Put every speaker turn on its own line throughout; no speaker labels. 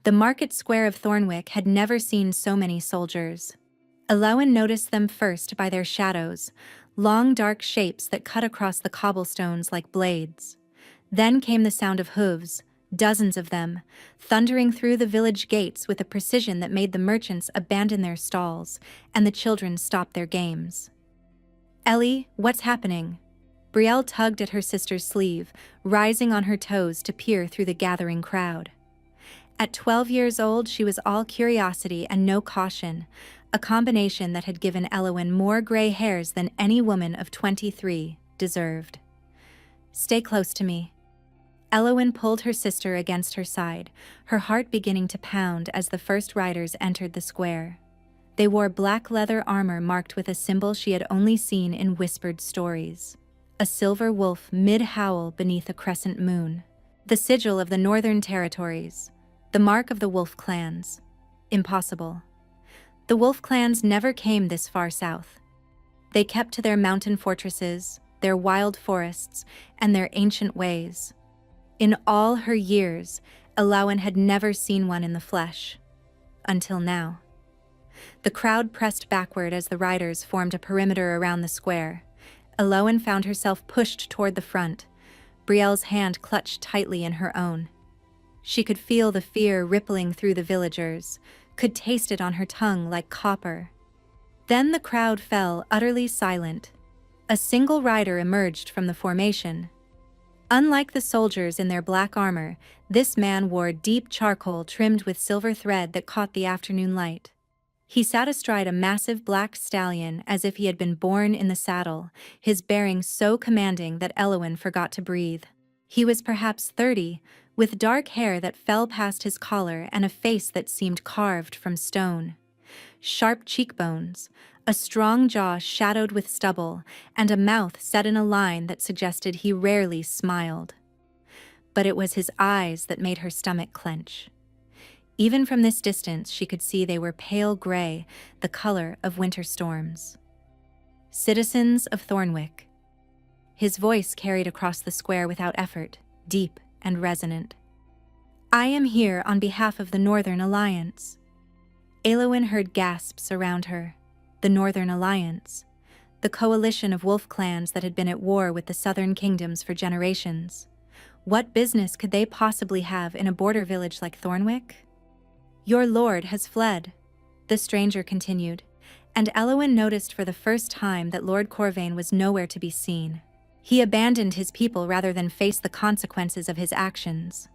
The market square of Thornwick had never seen so many soldiers. Elowen noticed them first by their shadows, long dark shapes that cut across the cobblestones like blades. Then came the sound of hooves, dozens of them, thundering through the village gates with a precision that made the merchants abandon their stalls and the children stop their games. "Ellie, what's happening?" Brielle tugged at her sister's sleeve, rising on her toes to peer through the gathering crowd. At 12 years old, she was all curiosity and no caution, a combination that had given Elowen more gray hairs than any woman of 23 deserved. "Stay close to me." Elowen pulled her sister against her side, her heart beginning to pound as the first riders entered the square. They wore black leather armor marked with a symbol she had only seen in whispered stories. A silver wolf mid-howl beneath a crescent moon. The sigil of the Northern Territories. The mark of the wolf clans. Impossible. The wolf clans never came this far south. They kept to their mountain fortresses, their wild forests, and their ancient ways. In all her years, Elowen had never seen one in the flesh. Until now. The crowd pressed backward as the riders formed a perimeter around the square. Elowen found herself pushed toward the front, Brielle's hand clutched tightly in her own. She could feel the fear rippling through the villagers, could taste it on her tongue like copper. Then the crowd fell utterly silent. A single rider emerged from the formation. Unlike the soldiers in their black armor, this man wore deep charcoal trimmed with silver thread that caught the afternoon light. He sat astride a massive black stallion as if he had been born in the saddle, his bearing so commanding that Elowen forgot to breathe. He was perhaps 30, with dark hair that fell past his collar and a face that seemed carved from stone. Sharp cheekbones, a strong jaw shadowed with stubble, and a mouth set in a line that suggested he rarely smiled. But it was his eyes that made her stomach clench. Even from this distance, she could see they were pale gray, the color of winter storms. "Citizens of Thornwick." His voice carried across the square without effort, deep and resonant. "I am here on behalf of the Northern Alliance." Elowen heard gasps around her. The Northern Alliance, the coalition of wolf clans that had been at war with the southern kingdoms for generations. What business could they possibly have in a border village like Thornwick? "Your lord has fled," the stranger continued, and Elowen noticed for the first time that Lord Corvain was nowhere to be seen. He abandoned his people rather than face the consequences of his actions.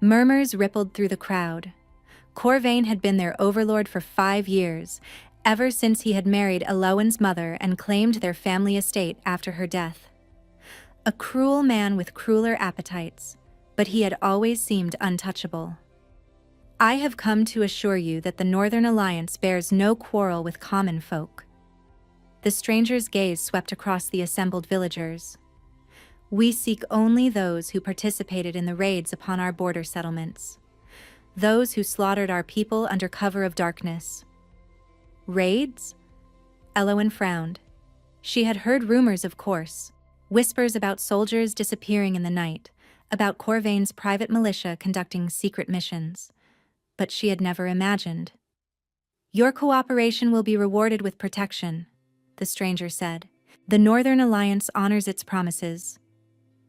Murmurs rippled through the crowd. Corvain had been their overlord for 5 years, ever since he had married Elowen's mother and claimed their family estate after her death. A cruel man with crueler appetites, but he had always seemed untouchable. "I have come to assure you that the Northern Alliance bears no quarrel with common folk." The stranger's gaze swept across the assembled villagers. "We seek only those who participated in the raids upon our border settlements. Those who slaughtered our people under cover of darkness." "Raids?" Elowen frowned. She had heard rumors, of course. Whispers about soldiers disappearing in the night, about Corvain's private militia conducting secret missions. But she had never imagined. "Your cooperation will be rewarded with protection," the stranger said. "The Northern Alliance honors its promises.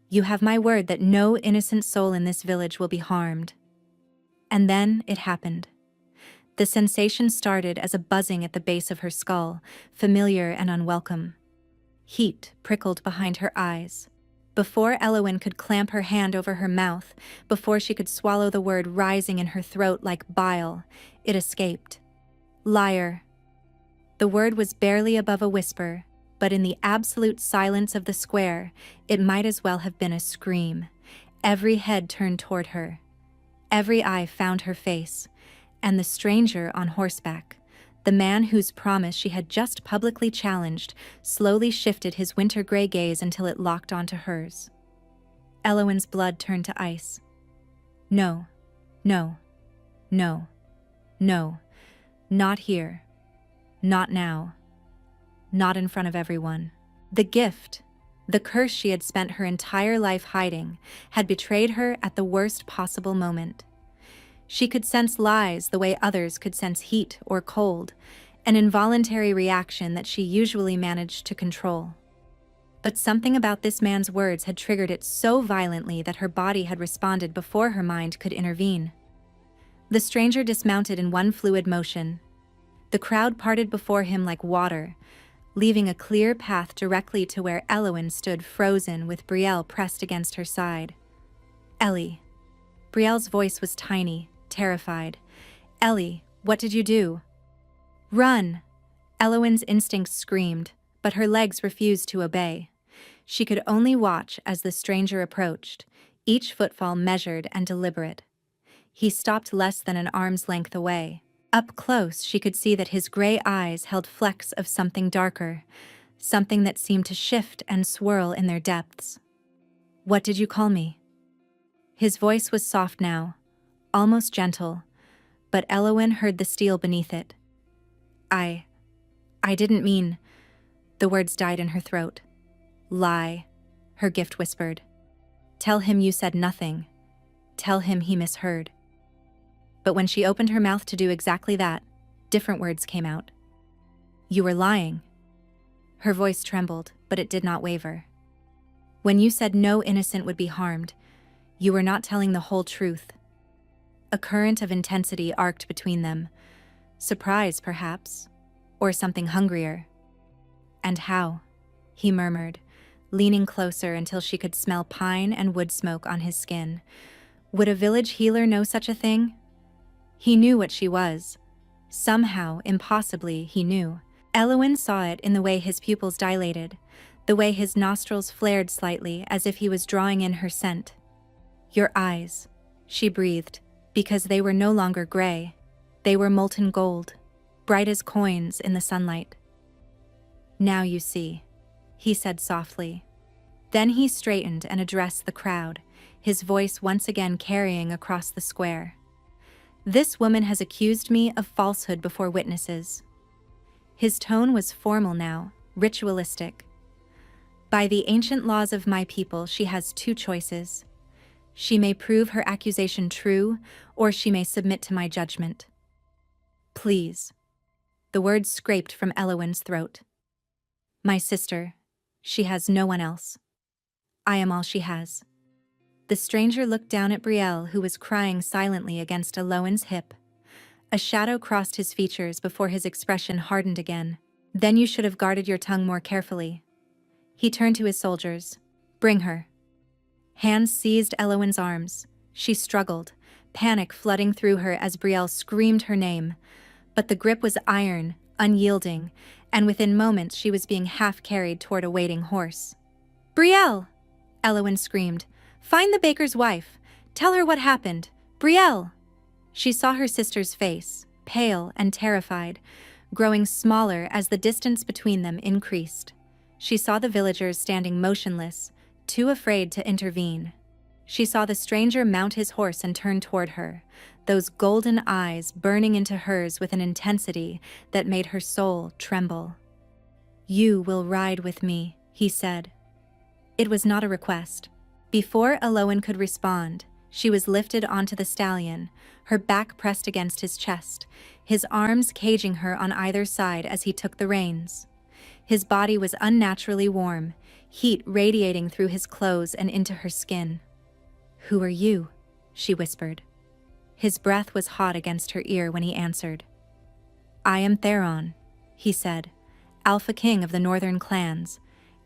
You have my word that no innocent soul in this village will be harmed." And then it happened. The sensation started as a buzzing at the base of her skull, familiar and unwelcome. Heat prickled behind her eyes. Before Elowen could clamp her hand over her mouth, before she could swallow the word rising in her throat like bile, it escaped. "Liar." The word was barely above a whisper, but in the absolute silence of the square, it might as well have been a scream. Every head turned toward her. Every eye found her face, and the stranger on horseback, the man whose promise she had just publicly challenged, slowly shifted his winter-gray gaze until it locked onto hers. Elowen's blood turned to ice. "No, no, no, no, not here, not now, not in front of everyone." The gift, the curse she had spent her entire life hiding, had betrayed her at the worst possible moment. She could sense lies the way others could sense heat or cold, an involuntary reaction that she usually managed to control. But something about this man's words had triggered it so violently that her body had responded before her mind could intervene. The stranger dismounted in one fluid motion. The crowd parted before him like water, leaving a clear path directly to where Elowen stood frozen with Brielle pressed against her side. "Ellie." Brielle's voice was tiny, terrified. "Ellie, what did you do?" "Run!" Elowen's instincts screamed, but her legs refused to obey. She could only watch as the stranger approached, each footfall measured and deliberate. He stopped less than an arm's length away. Up close, she could see that his gray eyes held flecks of something darker, something that seemed to shift and swirl in their depths. "What did you call me?" His voice was soft now, almost gentle, but Elowen heard the steel beneath it. I didn't mean..." The words died in her throat. "Lie," her gift whispered. "Tell him you said nothing. Tell him he misheard." But when she opened her mouth to do exactly that, different words came out. "You were lying." Her voice trembled, but it did not waver. "When you said no innocent would be harmed, you were not telling the whole truth." A current of intensity arced between them. Surprise, perhaps, or something hungrier. "And how?" he murmured, leaning closer until she could smell pine and wood smoke on his skin. Would a village healer know such a thing? He knew what she was. Somehow, impossibly, he knew. Elowen saw it in the way his pupils dilated, the way his nostrils flared slightly as if he was drawing in her scent. "Your eyes," she breathed, because they were no longer gray. They were molten gold, bright as coins in the sunlight. "Now you see," he said softly. Then he straightened and addressed the crowd, his voice once again carrying across the square. "This woman has accused me of falsehood before witnesses." His tone was formal now, ritualistic. "By the ancient laws of my people, she has two choices. She may prove her accusation true, or she may submit to my judgment." "Please." The words scraped from Elowen's throat. "My sister. She has no one else. I am all she has." The stranger looked down at Brielle, who was crying silently against Elowen's hip. A shadow crossed his features before his expression hardened again. "Then you should have guarded your tongue more carefully." He turned to his soldiers. "Bring her." Hands seized Elowen's arms. She struggled, panic flooding through her as Brielle screamed her name. But the grip was iron, unyielding, and within moments she was being half-carried toward a waiting horse. "Brielle!" Elowen screamed. "Find the baker's wife. Tell her what happened. Brielle!" She saw her sister's face, pale and terrified, growing smaller as the distance between them increased. She saw the villagers standing motionless, too afraid to intervene. She saw the stranger mount his horse and turn toward her, those golden eyes burning into hers with an intensity that made her soul tremble. "You will ride with me," he said. It was not a request. Before Elowen could respond, she was lifted onto the stallion, her back pressed against his chest, his arms caging her on either side as he took the reins. His body was unnaturally warm, heat radiating through his clothes and into her skin. "Who are you?" she whispered. His breath was hot against her ear when he answered. "I am Theron," he said, "Alpha King of the Northern clans,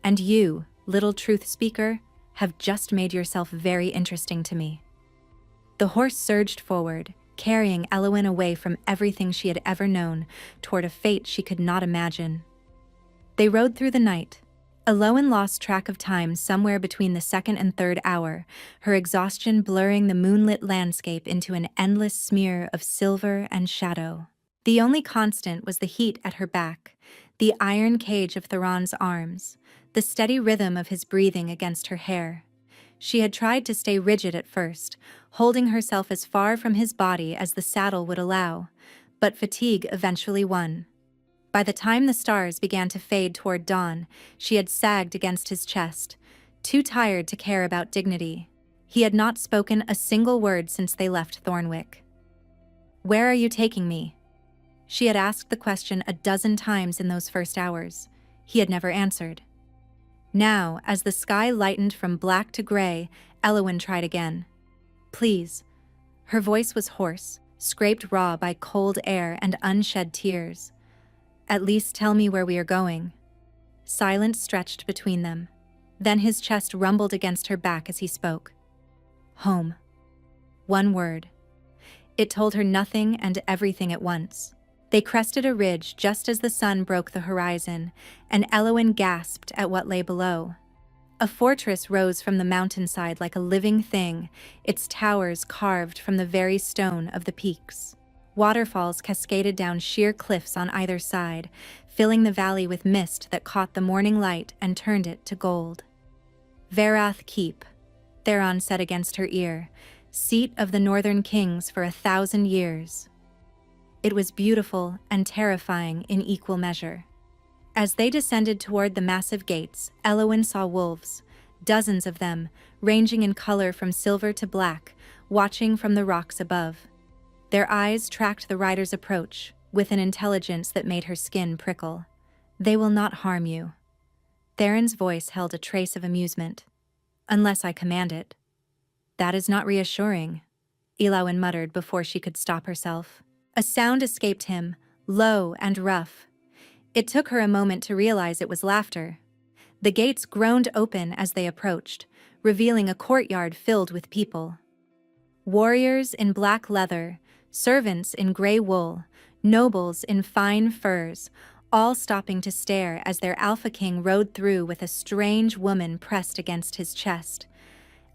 and you, little truth speaker, have just made yourself very interesting to me." The horse surged forward, carrying Elowen away from everything she had ever known, toward a fate she could not imagine. They rode through the night. Elowen lost track of time somewhere between the second and third hour, her exhaustion blurring the moonlit landscape into an endless smear of silver and shadow. The only constant was the heat at her back, the iron cage of Theron's arms, the steady rhythm of his breathing against her hair. She had tried to stay rigid at first, holding herself as far from his body as the saddle would allow, but fatigue eventually won. By the time the stars began to fade toward dawn, she had sagged against his chest, too tired to care about dignity. He had not spoken a single word since they left Thornwick. Where are you taking me? She had asked the question a dozen times in those first hours. He had never answered. Now, as the sky lightened from black to gray, Elowen tried again. Please. Her voice was hoarse, scraped raw by cold air and unshed tears. At least tell me where we are going. Silence stretched between them. Then his chest rumbled against her back as he spoke. Home. One word. It told her nothing and everything at once. They crested a ridge just as the sun broke the horizon, and Elowen gasped at what lay below. A fortress rose from the mountainside like a living thing, its towers carved from the very stone of the peaks. Waterfalls cascaded down sheer cliffs on either side, filling the valley with mist that caught the morning light and turned it to gold. Verath Keep, Theron said against her ear, seat of the northern kings for 1,000 years. It was beautiful and terrifying in equal measure. As they descended toward the massive gates, Elowen saw wolves, dozens of them, ranging in color from silver to black, watching from the rocks above. Their eyes tracked the rider's approach, with an intelligence that made her skin prickle. They will not harm you. Theron's voice held a trace of amusement. Unless I command it. That is not reassuring, Elowen muttered before she could stop herself. A sound escaped him, low and rough. It took her a moment to realize it was laughter. The gates groaned open as they approached, revealing a courtyard filled with people. Warriors in black leather, servants in gray wool, nobles in fine furs, all stopping to stare as their Alpha King rode through with a strange woman pressed against his chest.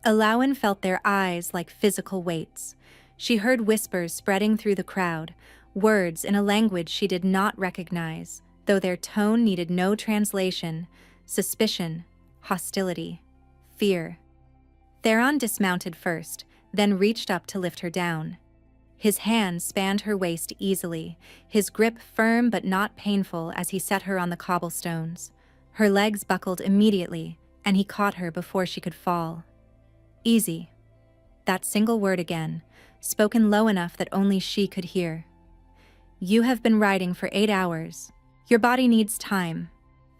Elowen felt their eyes like physical weights. She heard whispers spreading through the crowd, words in a language she did not recognize, though their tone needed no translation: suspicion, hostility, fear. Theron dismounted first, then reached up to lift her down. His hand spanned her waist easily, his grip firm but not painful as he set her on the cobblestones. Her legs buckled immediately, and he caught her before she could fall. Easy. That single word again, spoken low enough that only she could hear. You have been riding for 8 hours. Your body needs time.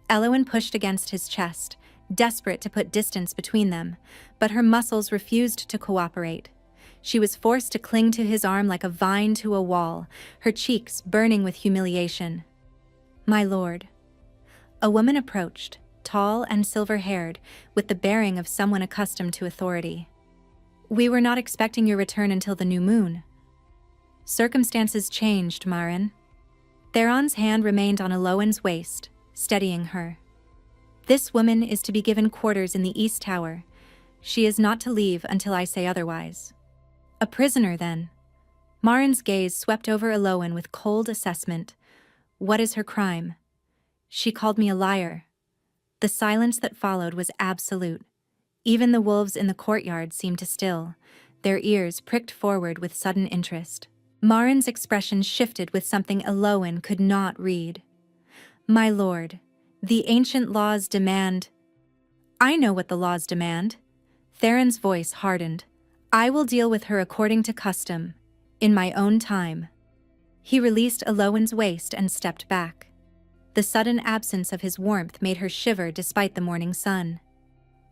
Elowen pushed against his chest, desperate to put distance between them, but her muscles refused to cooperate. She was forced to cling to his arm like a vine to a wall, her cheeks burning with humiliation. My lord. A woman approached, tall and silver-haired, with the bearing of someone accustomed to authority. We were not expecting your return until the new moon. Circumstances changed, Marin. Theron's hand remained on Elowen's waist, steadying her. This woman is to be given quarters in the East Tower. She is not to leave until I say otherwise. A prisoner, then. Marin's gaze swept over Elowen with cold assessment. What is her crime? She called me a liar. The silence that followed was absolute. Even the wolves in the courtyard seemed to still, their ears pricked forward with sudden interest. Marin's expression shifted with something Elowen could not read. My lord, the ancient laws demand— I know what the laws demand. Theron's voice hardened. I will deal with her according to custom, in my own time. He released Elowen's waist and stepped back. The sudden absence of his warmth made her shiver despite the morning sun.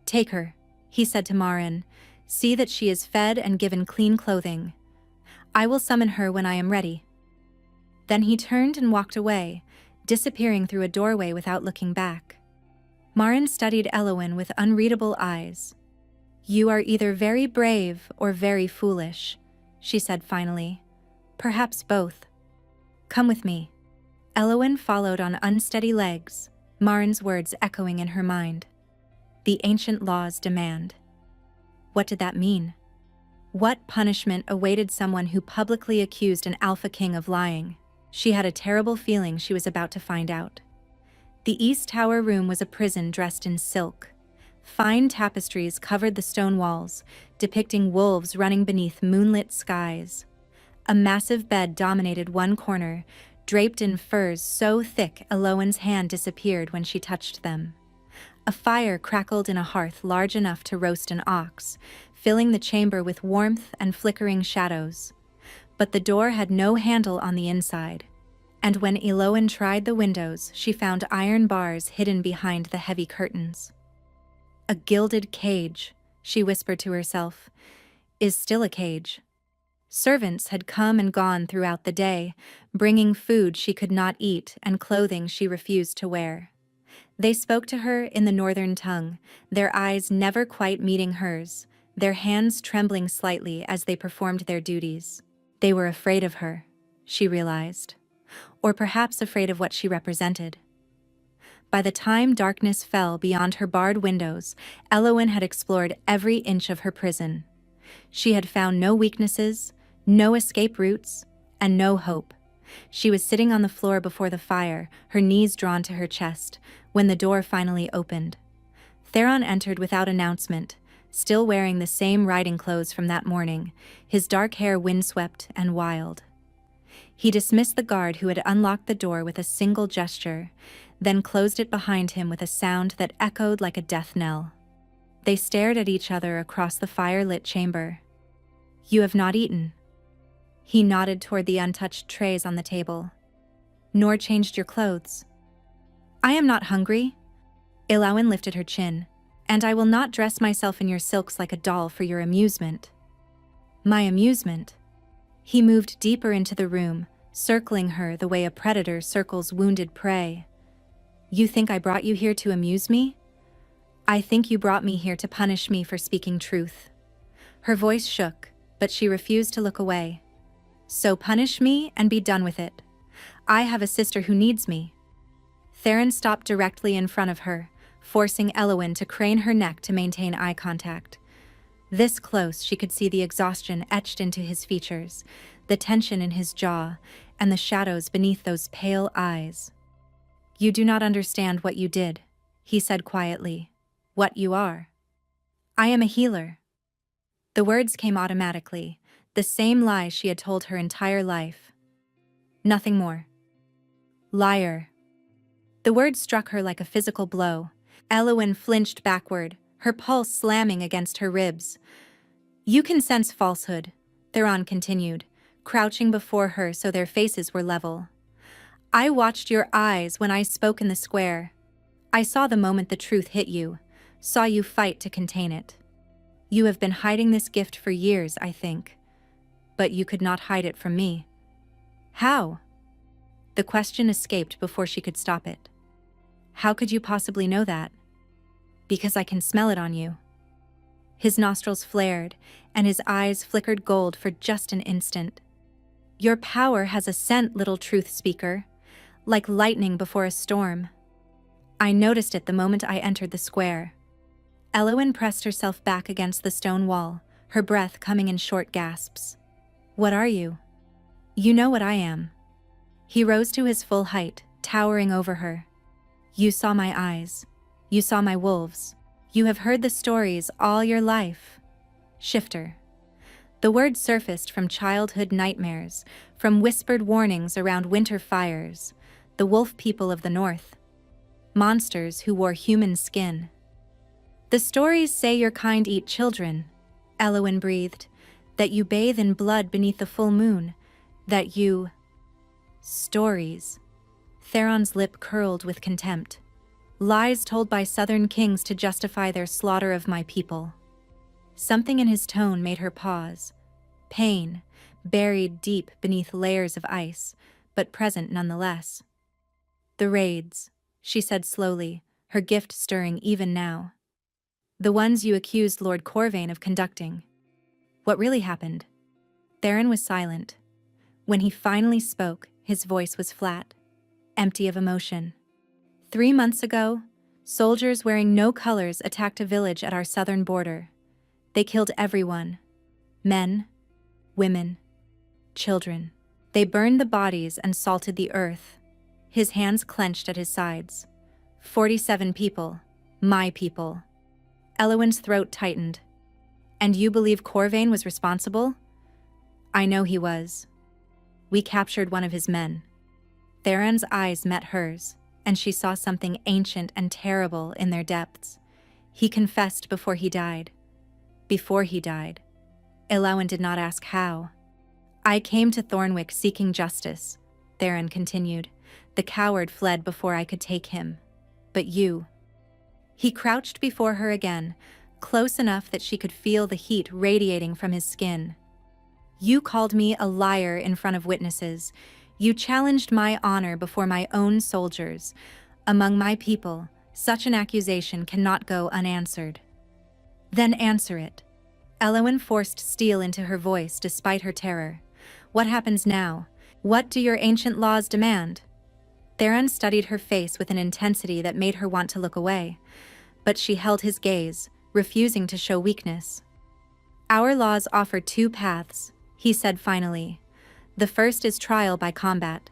Take her, he said to Marin. See that she is fed and given clean clothing. I will summon her when I am ready. Then he turned and walked away, disappearing through a doorway without looking back. Marin studied Elowen with unreadable eyes. You are either very brave or very foolish, she said finally. Perhaps both. Come with me. Elowen followed on unsteady legs, Marin's words echoing in her mind. The ancient laws demand. What did that mean? What punishment awaited someone who publicly accused an Alpha King of lying? She had a terrible feeling she was about to find out. The East Tower room was a prison dressed in silk. Fine tapestries covered the stone walls, depicting wolves running beneath moonlit skies. A massive bed dominated one corner, draped in furs so thick Elowen's hand disappeared when she touched them. A fire crackled in a hearth large enough to roast an ox, filling the chamber with warmth and flickering shadows. but the door had no handle on the inside. And when Eloan tried the windows, she found iron bars hidden behind the heavy curtains. A gilded cage, she whispered to herself, is still a cage. Servants had come and gone throughout the day, bringing food she could not eat and clothing she refused to wear. They spoke to her in the northern tongue, their eyes never quite meeting hers, their hands trembling slightly as they performed their duties. They were afraid of her, she realized, or perhaps afraid of what she represented. By the time darkness fell beyond her barred windows, Eloan had explored every inch of her prison. She had found no weaknesses, no escape routes, and no hope. She was sitting on the floor before the fire, her knees drawn to her chest, when the door finally opened. Theron entered without announcement, still wearing the same riding clothes from that morning, his dark hair windswept and wild. He dismissed the guard who had unlocked the door with a single gesture, then closed it behind him with a sound that echoed like a death knell. They stared at each other across the fire-lit chamber. "You have not eaten." He nodded toward the untouched trays on the table. "Nor changed your clothes." "I am not hungry." Eloan lifted her chin. "And I will not dress myself in your silks like a doll for your amusement." "My amusement?" He moved deeper into the room, circling her the way a predator circles wounded prey. "You think I brought you here to amuse me?" "I think you brought me here to punish me for speaking truth." Her voice shook, but she refused to look away. "So punish me and be done with it. I have a sister who needs me." Theron stopped directly in front of her, forcing Eloan to crane her neck to maintain eye contact. This close, she could see the exhaustion etched into his features, the tension in his jaw, and the shadows beneath those pale eyes. "You do not understand what you did," he said quietly. "What you are." "I am a healer." The words came automatically, the same lies she had told her entire life. Nothing more. "Liar." The word struck her like a physical blow. Eloan flinched backward, her pulse slamming against her ribs. "You can sense falsehood," Theron continued, crouching before her so their faces were level. "I watched your eyes when I spoke in the square. I saw the moment the truth hit you, saw you fight to contain it. You have been hiding this gift for years, I think. But you could not hide it from me." "How?" The question escaped before she could stop it. "How could you possibly know that?" "Because I can smell it on you." His nostrils flared, and his eyes flickered gold for just an instant. "Your power has a scent, little truth speaker, like lightning before a storm. I noticed it the moment I entered the square." Eloan pressed herself back against the stone wall, her breath coming in short gasps. "What are you?" "You know what I am." He rose to his full height, towering over her. "You saw my eyes. You saw my wolves. You have heard the stories all your life." Shifter. The word surfaced from childhood nightmares, from whispered warnings around winter fires, the wolf people of the north. Monsters who wore human skin. "The stories say your kind eat children," Eloan breathed, "that you bathe in blood beneath the full moon, that you—" "Stories." Theron's lip curled with contempt. "Lies told by southern kings to justify their slaughter of my people." Something in his tone made her pause. Pain, buried deep beneath layers of ice, but present nonetheless. "The raids," she said slowly, her gift stirring even now. "The ones you accused Lord Corvain of conducting. What really happened?" Theron was silent. When he finally spoke, his voice was flat, empty of emotion. 3 months ago, soldiers wearing no colors attacked a village at our southern border. They killed everyone. Men, women, children. They burned the bodies and salted the earth. His hands clenched at his sides. 47 people. My people. Eloan's throat tightened. "And you believe Corvain was responsible?" "I know he was. We captured one of his men." Theron's eyes met hers, and she saw something ancient and terrible in their depths. He confessed before he died. Before he died. Eloan did not ask how. I came to Thornwick seeking justice, Theron continued. The coward fled before I could take him. But you. He crouched before her again, close enough that she could feel the heat radiating from his skin. You called me a liar in front of witnesses. You challenged my honor before my own soldiers. Among my people, such an accusation cannot go unanswered. Then answer it. Elowen forced steel into her voice despite her terror. What happens now? What do your ancient laws demand? Theron studied her face with an intensity that made her want to look away, but she held his gaze, refusing to show weakness. Our laws offer two paths, he said finally. The first is trial by combat.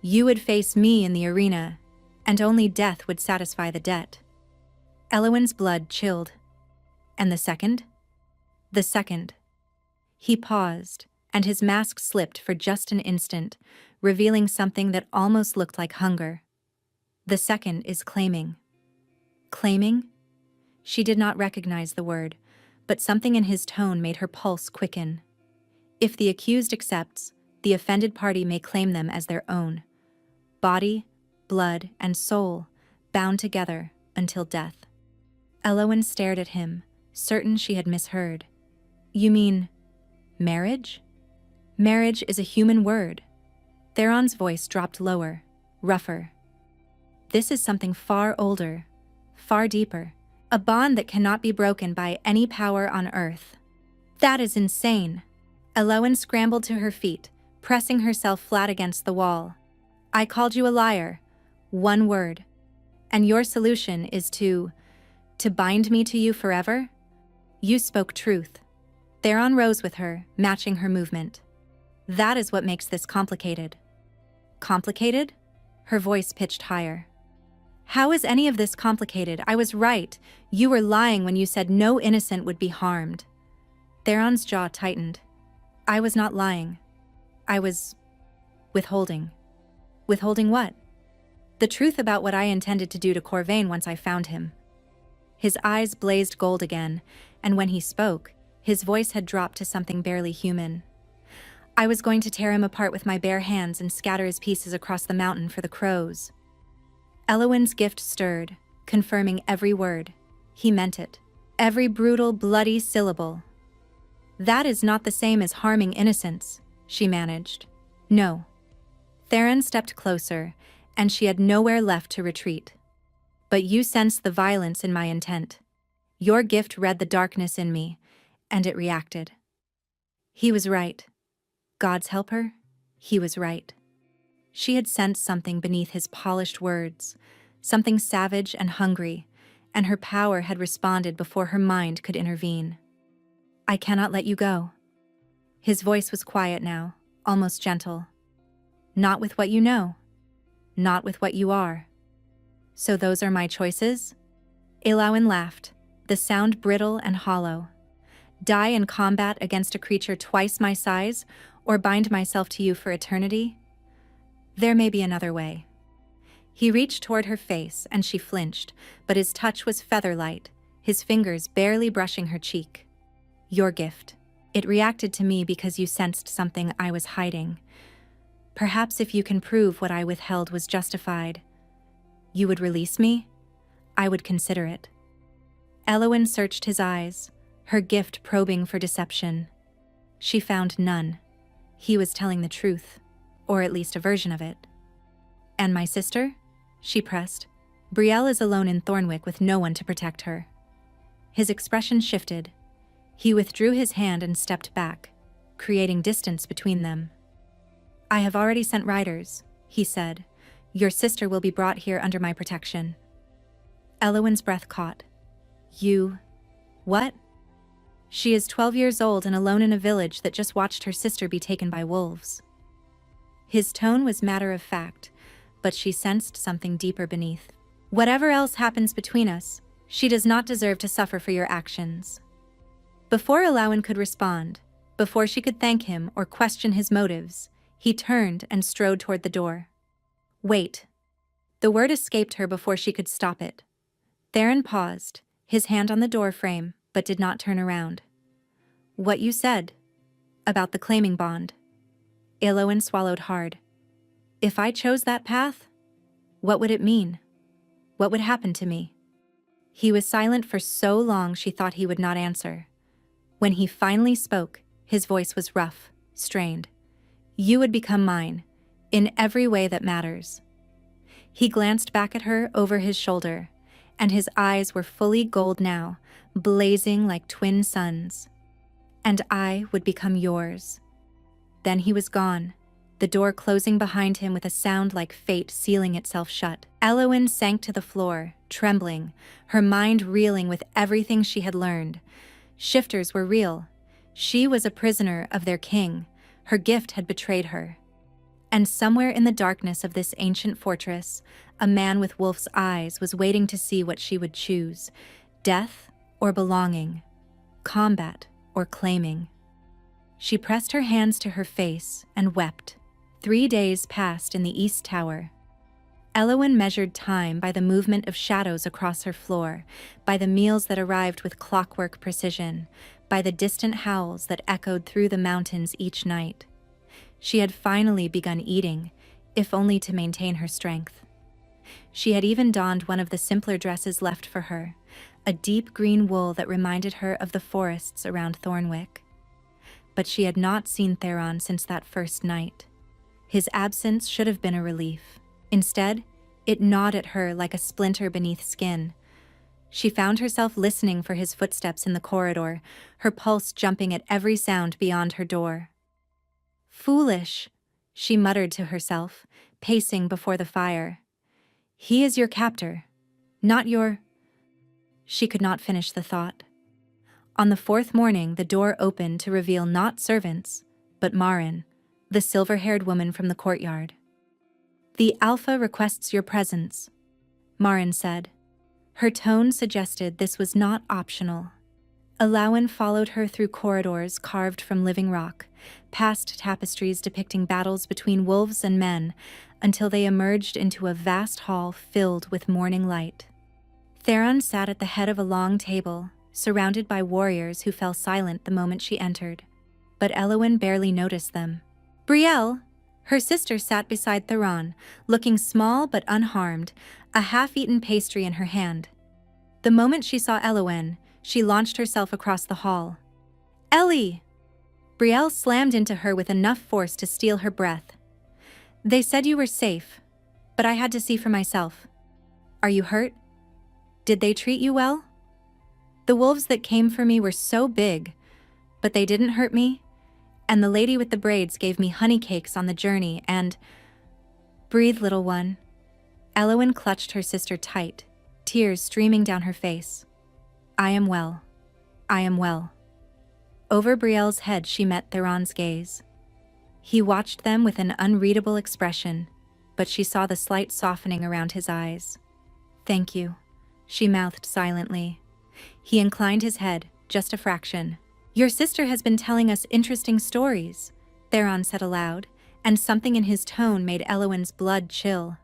You would face me in the arena, and only death would satisfy the debt. Elowen's blood chilled. And the second? The second. He paused, and his mask slipped for just an instant, revealing something that almost looked like hunger. The second is claiming. Claiming? She did not recognize the word, but something in his tone made her pulse quicken. If the accused accepts, the offended party may claim them as their own. Body, blood, and soul, bound together until death. Elowen stared at him, certain she had misheard. You mean, marriage? Marriage is a human word. Theron's voice dropped lower, rougher. This is something far older, far deeper, a bond that cannot be broken by any power on earth. That is insane. Elowen scrambled to her feet, pressing herself flat against the wall. I called you a liar. One word. And your solution is to bind me to you forever? You spoke truth. Theron rose with her, matching her movement. That is what makes this complicated. Complicated? Her voice pitched higher. How is any of this complicated? I was right. You were lying when you said no innocent would be harmed. Theron's jaw tightened. I was not lying. I was withholding. Withholding what? The truth about what I intended to do to Corvain once I found him. His eyes blazed gold again, and when he spoke, his voice had dropped to something barely human. I was going to tear him apart with my bare hands and scatter his pieces across the mountain for the crows. Elowen's gift stirred, confirming every word. He meant it. Every brutal, bloody syllable. That is not the same as harming innocents, she managed. No. Theron stepped closer, and she had nowhere left to retreat. But you sensed the violence in my intent. Your gift read the darkness in me, and it reacted. He was right. God's helper, he was right. She had sensed something beneath his polished words, something savage and hungry, and her power had responded before her mind could intervene. I cannot let you go. His voice was quiet now, almost gentle. Not with what you know. Not with what you are. So those are my choices? Elowen laughed, the sound brittle and hollow. Die in combat against a creature twice my size, or bind myself to you for eternity? There may be another way. He reached toward her face, and she flinched, but his touch was feather-light, his fingers barely brushing her cheek. Your gift. It reacted to me because you sensed something I was hiding. Perhaps if you can prove what I withheld was justified, you would release me? I would consider it. Elowen searched his eyes, her gift probing for deception. She found none. He was telling the truth, or at least a version of it. And my sister? She pressed. Brielle is alone in Thornwick with no one to protect her. His expression shifted. He withdrew his hand and stepped back, creating distance between them. I have already sent riders, he said. Your sister will be brought here under my protection. Elowen's breath caught. You... what? She is 12 years old and alone in a village that just watched her sister be taken by wolves. His tone was matter of fact, but she sensed something deeper beneath. Whatever else happens between us, she does not deserve to suffer for your actions. Before Elowen could respond, before she could thank him or question his motives, he turned and strode toward the door. Wait. The word escaped her before she could stop it. Theron paused, his hand on the door frame, but did not turn around. What you said. About the claiming bond. Elowen swallowed hard. If I chose that path, what would it mean? What would happen to me? He was silent for so long she thought he would not answer. When he finally spoke, his voice was rough, strained. You would become mine, in every way that matters. He glanced back at her over his shoulder, and his eyes were fully gold now, blazing like twin suns. And I would become yours. Then he was gone, the door closing behind him with a sound like fate sealing itself shut. Elowen sank to the floor, trembling, her mind reeling with everything she had learned. Shifters were real. She was a prisoner of their king. Her gift had betrayed her. And somewhere in the darkness of this ancient fortress, a man with wolf's eyes was waiting to see what she would choose: death or belonging, combat or claiming. She pressed her hands to her face and wept. 3 days passed in the East Tower. Elowen measured time by the movement of shadows across her floor, by the meals that arrived with clockwork precision, by the distant howls that echoed through the mountains each night. She had finally begun eating, if only to maintain her strength. She had even donned one of the simpler dresses left for her, a deep green wool that reminded her of the forests around Thornwick. But she had not seen Theron since that first night. His absence should have been a relief. Instead, it gnawed at her like a splinter beneath skin. She found herself listening for his footsteps in the corridor, her pulse jumping at every sound beyond her door. Foolish, she muttered to herself, pacing before the fire. He is your captor, not your... She could not finish the thought. On the 4th morning, the door opened to reveal not servants, but Marin, the silver-haired woman from the courtyard. The Alpha requests your presence, Marin said. Her tone suggested this was not optional. Elowen followed her through corridors carved from living rock, past tapestries depicting battles between wolves and men, until they emerged into a vast hall filled with morning light. Theron sat at the head of a long table, surrounded by warriors who fell silent the moment she entered. But Elowen barely noticed them. Brielle, her sister, sat beside Theron, looking small but unharmed, a half-eaten pastry in her hand. The moment she saw Elowen, she launched herself across the hall. Ellie! Brielle slammed into her with enough force to steal her breath. They said you were safe, but I had to see for myself. Are you hurt? Did they treat you well? The wolves that came for me were so big, but they didn't hurt me, and the lady with the braids gave me honey cakes on the journey and... Breathe, little one. Elowen clutched her sister tight, tears streaming down her face. I am well. I am well. Over Brielle's head she met Theron's gaze. He watched them with an unreadable expression, but she saw the slight softening around his eyes. Thank you, she mouthed silently. He inclined his head, just a fraction. Your sister has been telling us interesting stories, Theron said aloud, and something in his tone made Elowen's blood chill.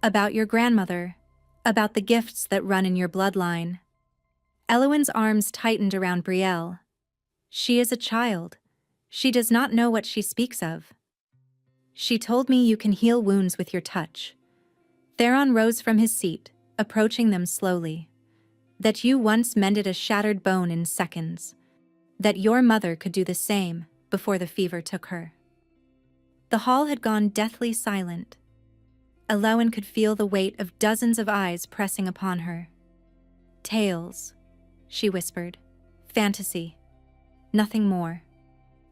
About your grandmother, about the gifts that run in your bloodline. Elowen's arms tightened around Brielle. She is a child. She does not know what she speaks of. She told me you can heal wounds with your touch. Theron rose from his seat, approaching them slowly. That you once mended a shattered bone in seconds. That your mother could do the same before the fever took her. The hall had gone deathly silent. Elowen could feel the weight of dozens of eyes pressing upon her. Tales, she whispered. Fantasy. Nothing more.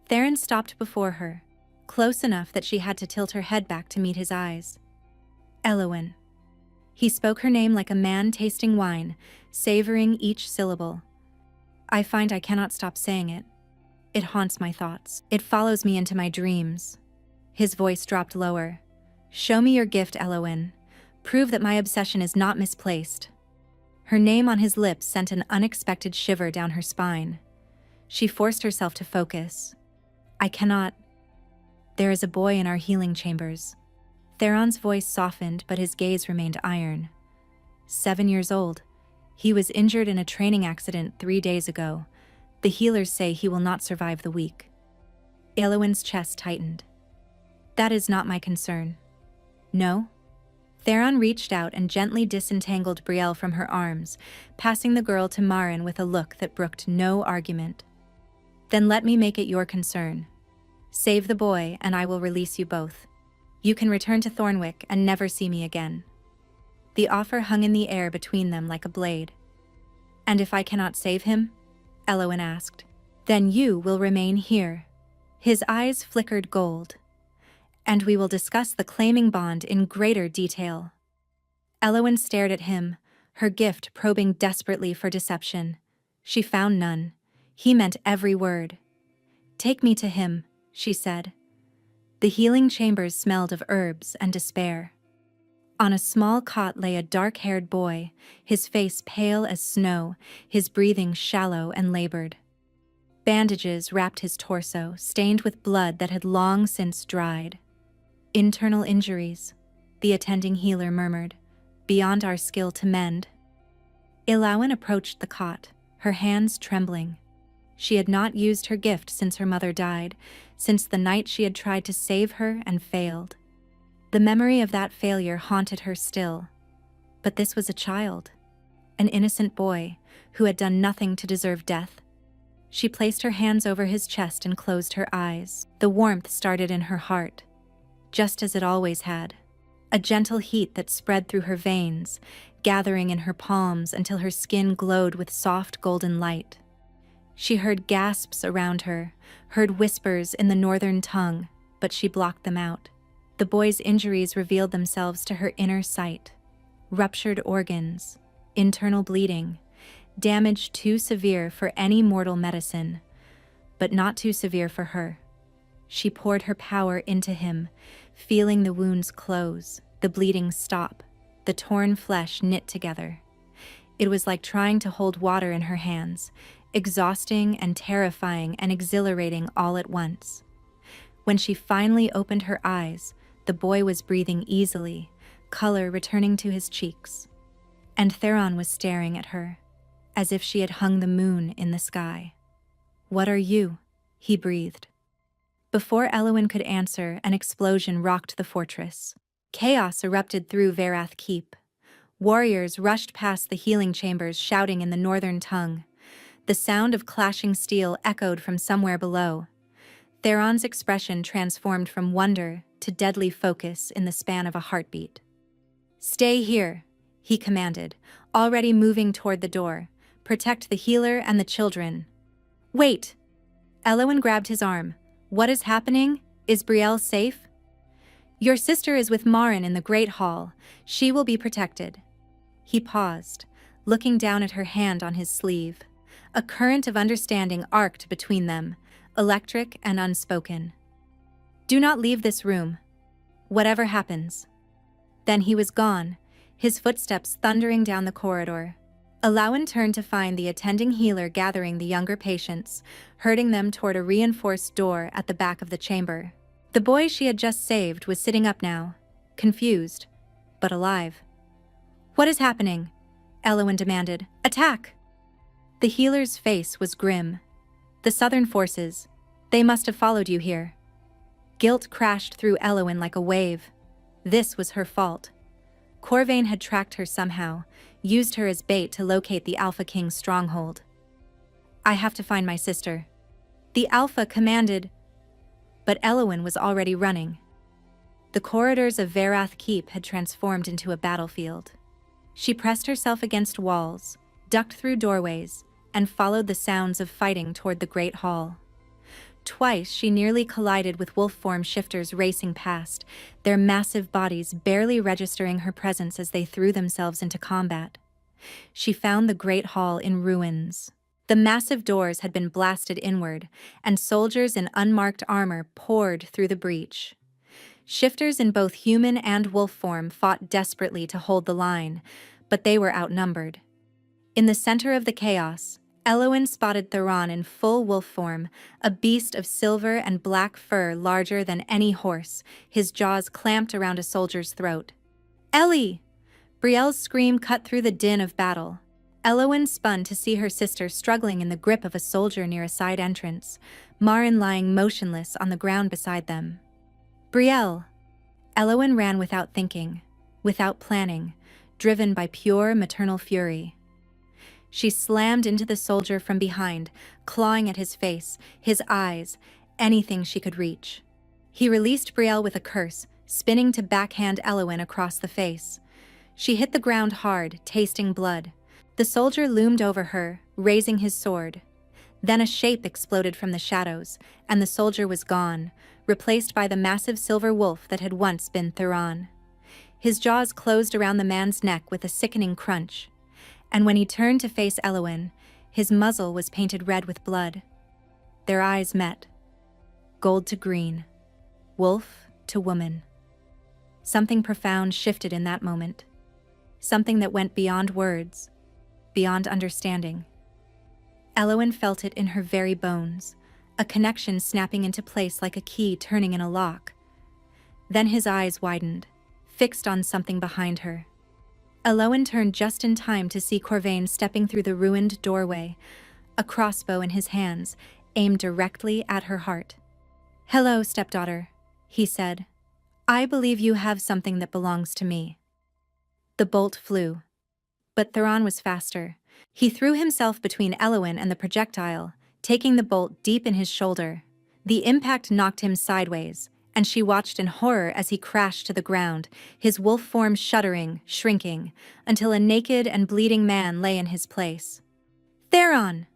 Theron stopped before her, close enough that she had to tilt her head back to meet his eyes. Elowen. He spoke her name like a man tasting wine, savoring each syllable. I find I cannot stop saying it. It haunts my thoughts. It follows me into my dreams. His voice dropped lower. Show me your gift, Elowen. Prove that my obsession is not misplaced. Her name on his lips sent an unexpected shiver down her spine. She forced herself to focus. I cannot. There is a boy in our healing chambers. Theron's voice softened, but his gaze remained iron. 7 years old. He was injured in a training accident 3 days ago. The healers say he will not survive the week. Elowen's chest tightened. That is not my concern. No? Theron reached out and gently disentangled Brielle from her arms, passing the girl to Marin with a look that brooked no argument. Then let me make it your concern. Save the boy, and I will release you both. You can return to Thornwick and never see me again. The offer hung in the air between them like a blade. And if I cannot save him? Elowen asked. Then you will remain here. His eyes flickered gold. And we will discuss the claiming bond in greater detail. Elowen stared at him, her gift probing desperately for deception. She found none. He meant every word. Take me to him, she said. The healing chambers smelled of herbs and despair. On a small cot lay a dark-haired boy, his face pale as snow, his breathing shallow and labored. Bandages wrapped his torso, stained with blood that had long since dried. Internal injuries, the attending healer murmured, beyond our skill to mend. Elowen approached the cot, her hands trembling. She had not used her gift since her mother died, since the night she had tried to save her and failed. The memory of that failure haunted her still. But this was a child, an innocent boy, who had done nothing to deserve death. She placed her hands over his chest and closed her eyes. The warmth started in her heart, just as it always had. A gentle heat that spread through her veins, gathering in her palms until her skin glowed with soft golden light. She heard gasps around her, heard whispers in the northern tongue, but she blocked them out. The boy's injuries revealed themselves to her inner sight. Ruptured organs, internal bleeding, damage too severe for any mortal medicine, but not too severe for her. She poured her power into him, feeling the wounds close, the bleeding stop, the torn flesh knit together. It was like trying to hold water in her hands, exhausting and terrifying and exhilarating all at once. When she finally opened her eyes, the boy was breathing easily, color returning to his cheeks. And Theron was staring at her, as if she had hung the moon in the sky. "What are you?" he breathed. Before Elowen could answer, an explosion rocked the fortress. Chaos erupted through Verath Keep. Warriors rushed past the healing chambers, shouting in the northern tongue. The sound of clashing steel echoed from somewhere below. Theron's expression transformed from wonder to deadly focus in the span of a heartbeat. "Stay here," he commanded, already moving toward the door. "Protect the healer and the children." "Wait!" Elowen grabbed his arm. "What is happening? Is Brielle safe?" "Your sister is with Marin in the Great Hall. She will be protected." He paused, looking down at her hand on his sleeve. A current of understanding arced between them, electric and unspoken. "Do not leave this room, whatever happens." Then he was gone, his footsteps thundering down the corridor. Elowen turned to find the attending healer gathering the younger patients, herding them toward a reinforced door at the back of the chamber. The boy she had just saved was sitting up now, confused, but alive. "What is happening?" Elowen demanded. "Attack!" The healer's face was grim. "The southern forces. They must have followed you here." Guilt crashed through Elowen like a wave. This was her fault. Corvain had tracked her somehow, used her as bait to locate the Alpha King's stronghold. "I have to find my sister." The Alpha commanded, but Elowen was already running. The corridors of Verath Keep had transformed into a battlefield. She pressed herself against walls, ducked through doorways, and followed the sounds of fighting toward the Great Hall. Twice she nearly collided with wolf-form shifters racing past, their massive bodies barely registering her presence as they threw themselves into combat. She found the Great Hall in ruins. The massive doors had been blasted inward, and soldiers in unmarked armor poured through the breach. Shifters in both human and wolf form fought desperately to hold the line, but they were outnumbered. In the center of the chaos, Elowen spotted Theron in full wolf form, a beast of silver and black fur larger than any horse, his jaws clamped around a soldier's throat. "Ellie!" Brielle's scream cut through the din of battle. Elowen spun to see her sister struggling in the grip of a soldier near a side entrance, Marin lying motionless on the ground beside them. Brielle! Elowen ran without thinking, without planning, driven by pure maternal fury. She slammed into the soldier from behind, clawing at his face, his eyes, anything she could reach. He released Brielle with a curse, spinning to backhand Elowen across the face. She hit the ground hard, tasting blood. The soldier loomed over her, raising his sword. Then a shape exploded from the shadows, and the soldier was gone, replaced by the massive silver wolf that had once been Theron. His jaws closed around the man's neck with a sickening crunch, and when he turned to face Elowen, his muzzle was painted red with blood. Their eyes met. Gold to green. Wolf to woman. Something profound shifted in that moment. Something that went beyond words, beyond understanding. Elowen felt it in her very bones, a connection snapping into place like a key turning in a lock. Then his eyes widened, fixed on something behind her. Elowen turned just in time to see Corvain stepping through the ruined doorway, a crossbow in his hands, aimed directly at her heart. "Hello, stepdaughter," he said. "I believe you have something that belongs to me." The bolt flew. But Theron was faster. He threw himself between Elowen and the projectile, taking the bolt deep in his shoulder. The impact knocked him sideways, and she watched in horror as he crashed to the ground, his wolf form shuddering, shrinking, until a naked and bleeding man lay in his place. "Theron!"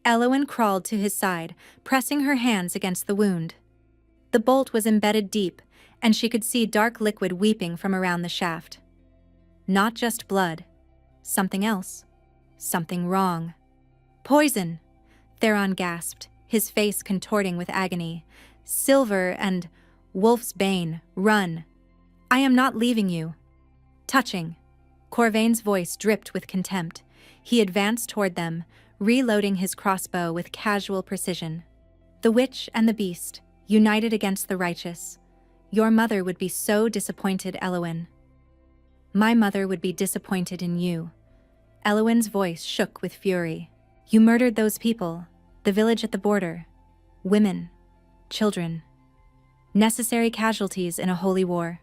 Elowen crawled to his side, pressing her hands against the wound. The bolt was embedded deep, and she could see dark liquid weeping from around the shaft. Not just blood. Something else. Something wrong. "Poison!" Theron gasped, his face contorting with agony. "Silver and Wolf's Bane, run! I am not leaving you." Touching. Corvain's voice dripped with contempt. He advanced toward them, reloading his crossbow with casual precision. "The witch and the beast, united against the righteous. Your mother would be so disappointed, Elowen." "My mother would be disappointed in you." Elowen's voice shook with fury. "You murdered those people, the village at the border. Women, children. Necessary casualties in a holy war."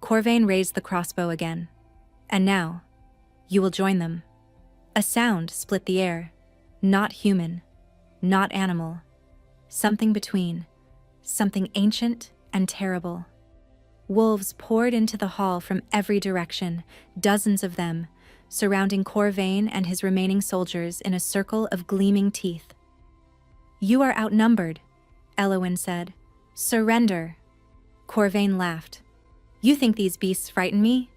Corvain raised the crossbow again. "And now, you will join them." A sound split the air. Not human, not animal. Something between. Something ancient and terrible. Wolves poured into the hall from every direction, dozens of them, surrounding Corvain and his remaining soldiers in a circle of gleaming teeth. "You are outnumbered," Elowen said. "Surrender." Corvain laughed. "You think these beasts frighten me?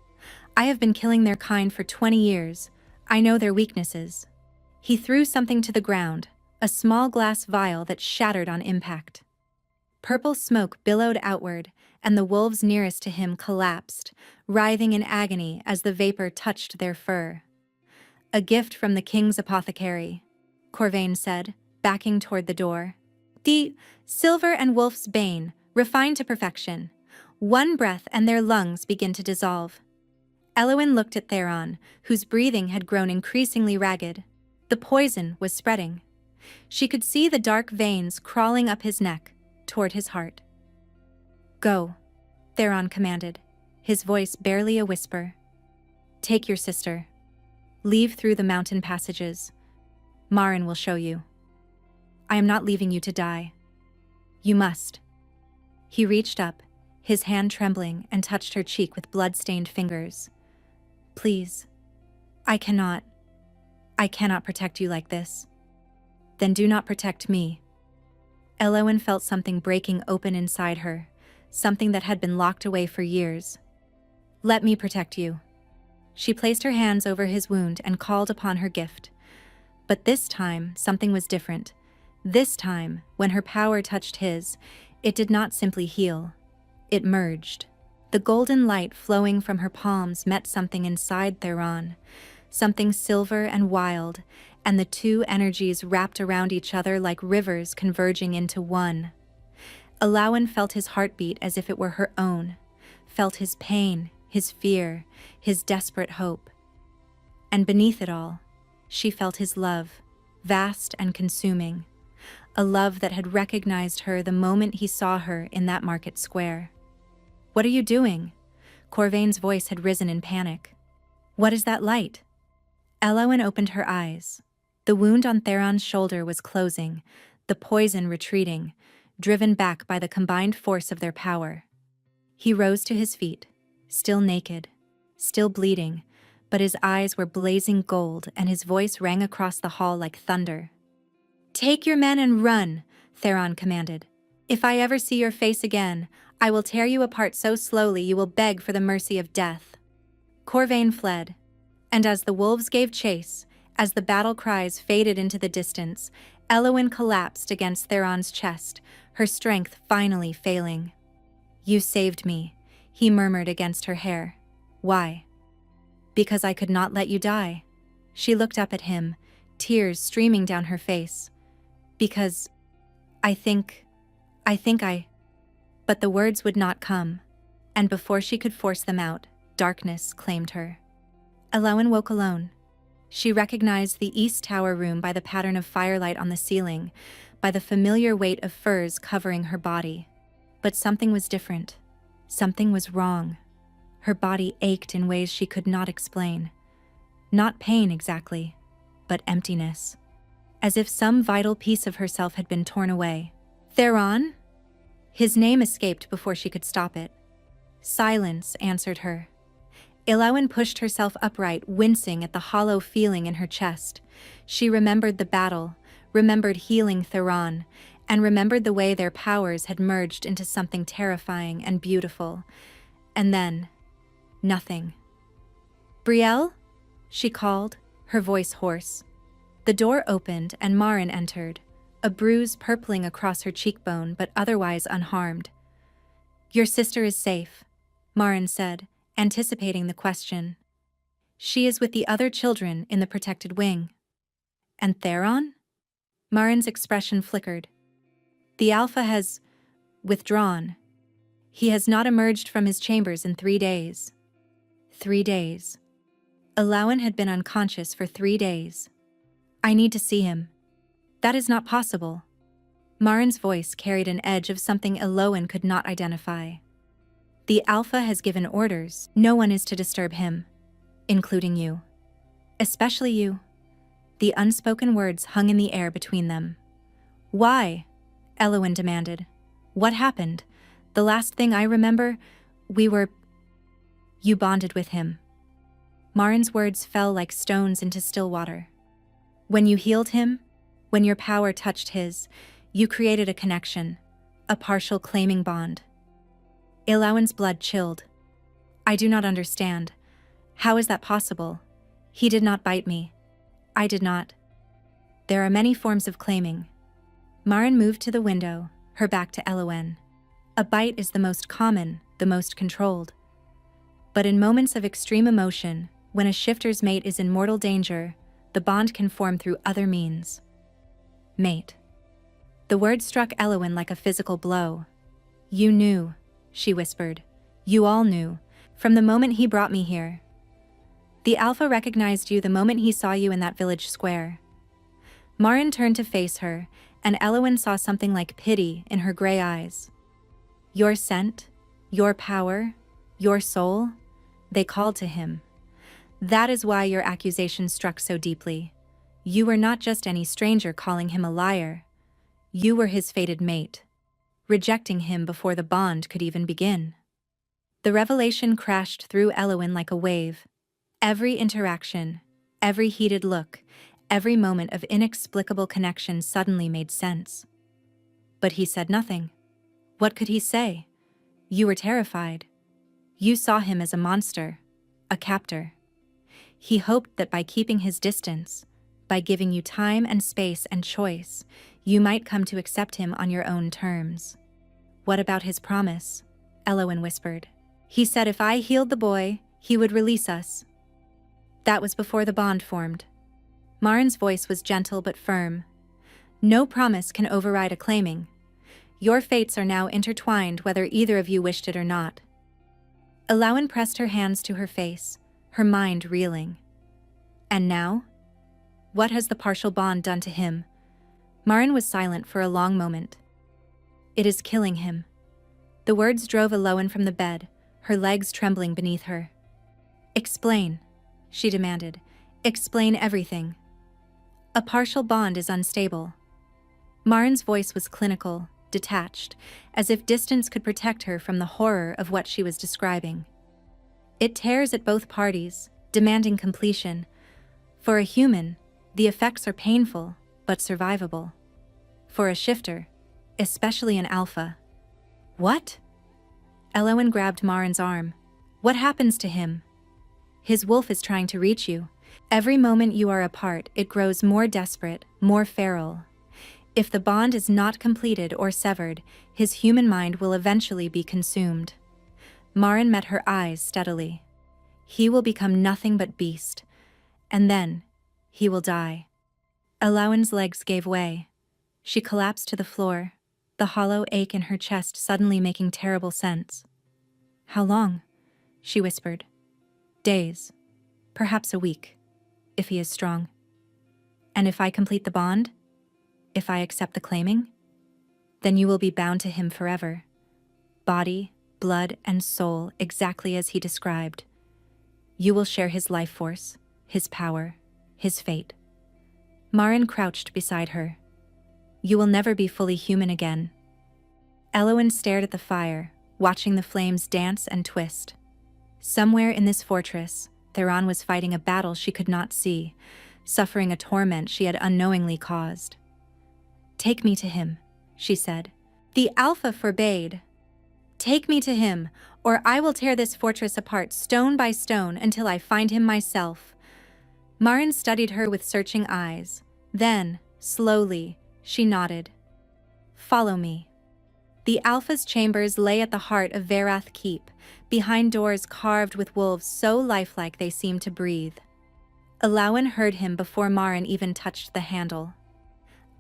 I have been killing their kind for 20 years. I know their weaknesses." He threw something to the ground, a small glass vial that shattered on impact. Purple smoke billowed outward, and the wolves nearest to him collapsed, writhing in agony as the vapor touched their fur. "A gift from the king's apothecary," Corvain said, backing toward the door. "The silver and Wolf's Bane, refined to perfection. One breath and their lungs begin to dissolve." Elowen looked at Theron, whose breathing had grown increasingly ragged. The poison was spreading. She could see the dark veins crawling up his neck, toward his heart. "Go," Theron commanded, his voice barely a whisper. "Take your sister. Leave through the mountain passages. Marin will show you. I am not leaving you to die. You must." He reached up, his hand trembling, and touched her cheek with blood-stained fingers. "Please. I cannot protect you like this." "Then do not protect me." Elowen felt something breaking open inside her, something that had been locked away for years. "Let me protect you." She placed her hands over his wound and called upon her gift. But this time, something was different. This time, when her power touched his, it did not simply heal. It merged. The golden light flowing from her palms met something inside Theron, something silver and wild, and the two energies wrapped around each other like rivers converging into one. Elowen felt his heartbeat as if it were her own, felt his pain, his fear, his desperate hope. And beneath it all, she felt his love, vast and consuming, a love that had recognized her the moment he saw her in that market square. What are you doing? Corvain's voice had risen in panic. What is that light? Elowen opened her eyes. The wound on Theron's shoulder was closing, the poison retreating, driven back by the combined force of their power. He rose to his feet, still naked, still bleeding, but his eyes were blazing gold and his voice rang across the hall like thunder. Take your men and run, Theron commanded. If I ever see your face again, I will tear you apart so slowly you will beg for the mercy of death. Corvain fled, and as the wolves gave chase, as the battle cries faded into the distance, Elowen collapsed against Theron's chest, her strength finally failing. You saved me, he murmured against her hair. Why? Because I could not let you die. She looked up at him, tears streaming down her face. Because I think I... But the words would not come, and before she could force them out, darkness claimed her. Elowen woke alone. She recognized the East Tower room by the pattern of firelight on the ceiling, by the familiar weight of furs covering her body. But something was different. Something was wrong. Her body ached in ways she could not explain. Not pain exactly, but emptiness. As if some vital piece of herself had been torn away. Theron? His name escaped before she could stop it. Silence answered her. Elowen pushed herself upright, wincing at the hollow feeling in her chest. She remembered the battle, remembered healing Theron, and remembered the way their powers had merged into something terrifying and beautiful. And then, nothing. Brielle? She called, her voice hoarse. The door opened and Marin entered, a bruise purpling across her cheekbone but otherwise unharmed. Your sister is safe, Marin said, anticipating the question. She is with the other children in the protected wing. And Theron? Marin's expression flickered. The Alpha has withdrawn. He has not emerged from his chambers in 3 days. 3 days. Elowen had been unconscious for 3 days. I need to see him. That is not possible. Marin's voice carried an edge of something Elowen could not identify. The Alpha has given orders. No one is to disturb him, including you. Especially you. The unspoken words hung in the air between them. Why? Elowen demanded. What happened? The last thing I remember, You bonded with him. Marin's words fell like stones into still water. When you healed him, when your power touched his, you created a connection, a partial claiming bond. Elowen's blood chilled. I do not understand. How is that possible? He did not bite me. I did not. There are many forms of claiming. Marin moved to the window, her back to Elowen. A bite is the most common, the most controlled. But in moments of extreme emotion, when a shifter's mate is in mortal danger, the bond can form through other means. Mate. The word struck Elowen like a physical blow. You knew, she whispered. You all knew, from the moment he brought me here. The Alpha recognized you the moment he saw you in that village square. Marin turned to face her, and Elowen saw something like pity in her gray eyes. Your scent, your power, your soul, they called to him. That is why your accusation struck so deeply. You were not just any stranger calling him a liar. You were his fated mate, rejecting him before the bond could even begin. The revelation crashed through Elowen like a wave. Every interaction, every heated look, every moment of inexplicable connection suddenly made sense. But he said nothing. What could he say? You were terrified. You saw him as a monster, a captor. He hoped that by keeping his distance, by giving you time and space and choice, you might come to accept him on your own terms. What about his promise? Elowen whispered. He said if I healed the boy, he would release us. That was before the bond formed. Marin's voice was gentle but firm. No promise can override a claiming. Your fates are now intertwined whether either of you wished it or not. Elowen pressed her hands to her face, her mind reeling. And now? What has the partial bond done to him? Marin was silent for a long moment. It is killing him. The words drove Elowen from the bed, her legs trembling beneath her. "Explain," she demanded. "Explain everything." "A partial bond is unstable." Marin's voice was clinical, detached, as if distance could protect her from the horror of what she was describing. "It tears at both parties, demanding completion. For a human, the effects are painful, but survivable. For a shifter, especially an alpha." "What?" Elowen grabbed Marin's arm. "What happens to him?" "His wolf is trying to reach you. Every moment you are apart, it grows more desperate, more feral. If the bond is not completed or severed, his human mind will eventually be consumed." Marin met her eyes steadily. "He will become nothing but beast. And then, he will die." Elowen's legs gave way. She collapsed to the floor, the hollow ache in her chest suddenly making terrible sense. "How long?" she whispered. "Days. Perhaps a week, if he is strong." "And if I complete the bond? If I accept the claiming? Then you will be bound to him forever. Body, blood, and soul exactly as he described. You will share his life force, his power, his fate." Marin crouched beside her. "You will never be fully human again." Elowen stared at the fire, watching the flames dance and twist. Somewhere in this fortress, Theron was fighting a battle she could not see, suffering a torment she had unknowingly caused. "Take me to him," she said. "The Alpha forbade. Take me to him, or I will tear this fortress apart stone by stone until I find him myself." Marin studied her with searching eyes. Then, slowly, she nodded. "Follow me." The Alpha's chambers lay at the heart of Verath Keep, behind doors carved with wolves so lifelike they seemed to breathe. Elowen heard him before Marin even touched the handle.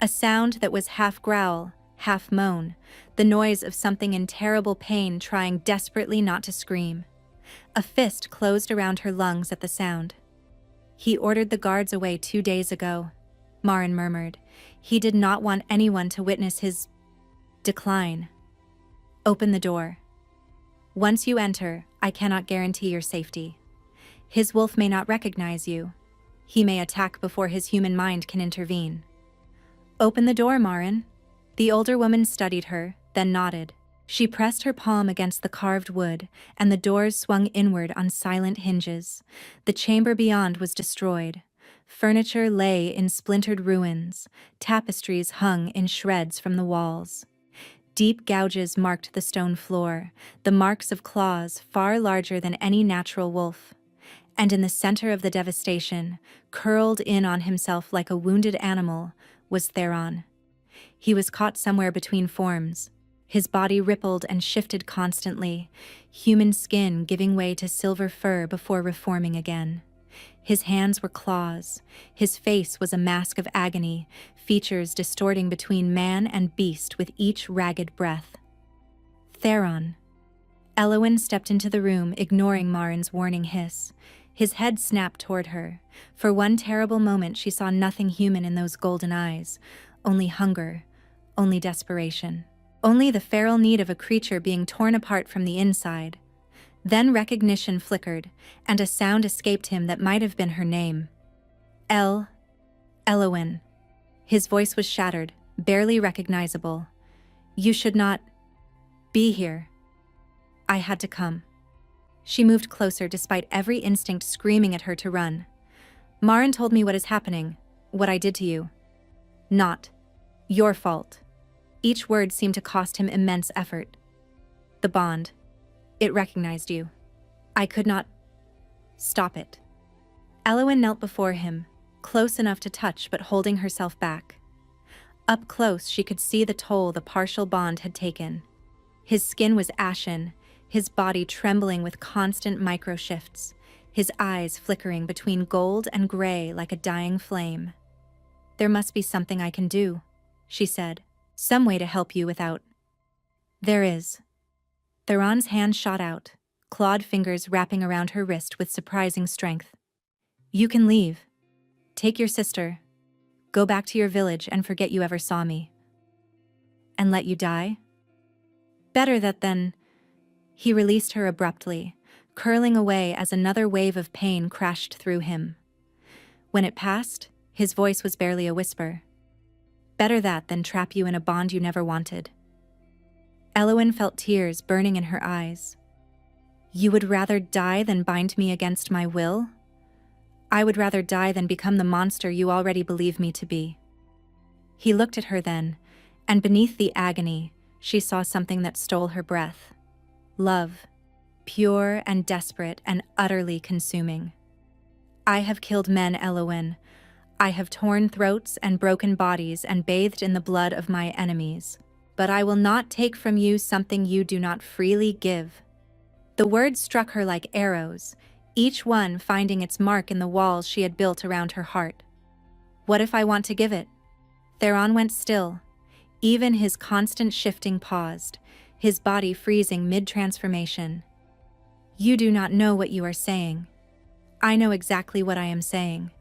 A sound that was half growl, half moan, the noise of something in terrible pain trying desperately not to scream. A fist closed around her lungs at the sound. "He ordered the guards away 2 days ago," Marin murmured. "He did not want anyone to witness his decline." "Open the door. Once you enter, I cannot guarantee your safety. His wolf may not recognize you. He may attack before his human mind can intervene." "Open the door, Marin." The older woman studied her, then nodded. She pressed her palm against the carved wood, and the doors swung inward on silent hinges. The chamber beyond was destroyed. Furniture lay in splintered ruins. Tapestries hung in shreds from the walls. Deep gouges marked the stone floor, the marks of claws far larger than any natural wolf. And in the center of the devastation, curled in on himself like a wounded animal, was Theron. He was caught somewhere between forms. His body rippled and shifted constantly, human skin giving way to silver fur before reforming again. His hands were claws. His face was a mask of agony, features distorting between man and beast with each ragged breath. "Theron." Elowen stepped into the room, ignoring Marin's warning hiss. His head snapped toward her. For one terrible moment she saw nothing human in those golden eyes. Only hunger, only desperation. Only the feral need of a creature being torn apart from the inside. Then recognition flickered, and a sound escaped him that might have been her name. Elowen. His voice was shattered, barely recognizable. "You should not be here." "I had to come." She moved closer despite every instinct screaming at her to run. "Marin told me what is happening, what I did to you. Not your fault." Each word seemed to cost him immense effort. "The bond. It recognized you. I could not stop it." Elowen knelt before him, close enough to touch but holding herself back. Up close she could see the toll the partial bond had taken. His skin was ashen, his body trembling with constant micro-shifts, his eyes flickering between gold and gray like a dying flame. "There must be something I can do," she said. "Some way to help you without—" "There is." Theron's hand shot out, clawed fingers wrapping around her wrist with surprising strength. "You can leave. Take your sister. Go back to your village and forget you ever saw me." "And let you die?" Better that than. He released her abruptly, curling away as another wave of pain crashed through him. When it passed, his voice was barely a whisper. Better that than trap you in a bond you never wanted. Elowen felt tears burning in her eyes. You would rather die than bind me against my will? I would rather die than become the monster you already believe me to be. He looked at her then, and beneath the agony, she saw something that stole her breath. Love, pure and desperate and utterly consuming. I have killed men, Elowen. I have torn throats and broken bodies and bathed in the blood of my enemies. But I will not take from you something you do not freely give. The words struck her like arrows, each one finding its mark in the walls she had built around her heart. What if I want to give it? Theron went still. Even his constant shifting paused, his body freezing mid-transformation. You do not know what you are saying. I know exactly what I am saying.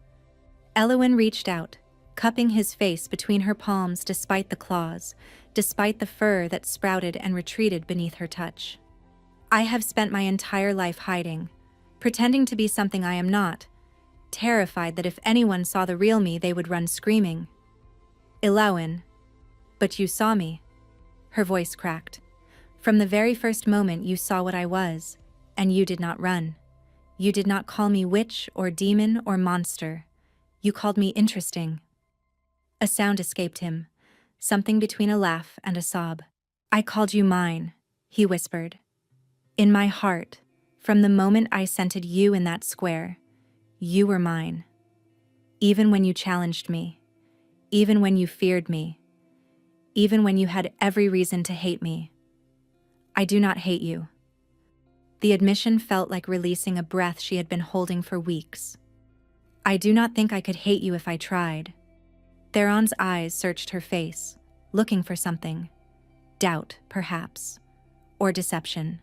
Elowen reached out, cupping his face between her palms despite the claws, despite the fur that sprouted and retreated beneath her touch. I have spent my entire life hiding, pretending to be something I am not, terrified that if anyone saw the real me they would run screaming. Elowen, but you saw me. Her voice cracked. From the very first moment you saw what I was, and you did not run. You did not call me witch or demon or monster. You called me interesting. A sound escaped him, something between a laugh and a sob. I called you mine, he whispered. In my heart, from the moment I scented you in that square, you were mine. Even when you challenged me, even when you feared me, even when you had every reason to hate me. I do not hate you. The admission felt like releasing a breath she had been holding for weeks. I do not think I could hate you if I tried. Theron's eyes searched her face, looking for something. Doubt, perhaps, or deception.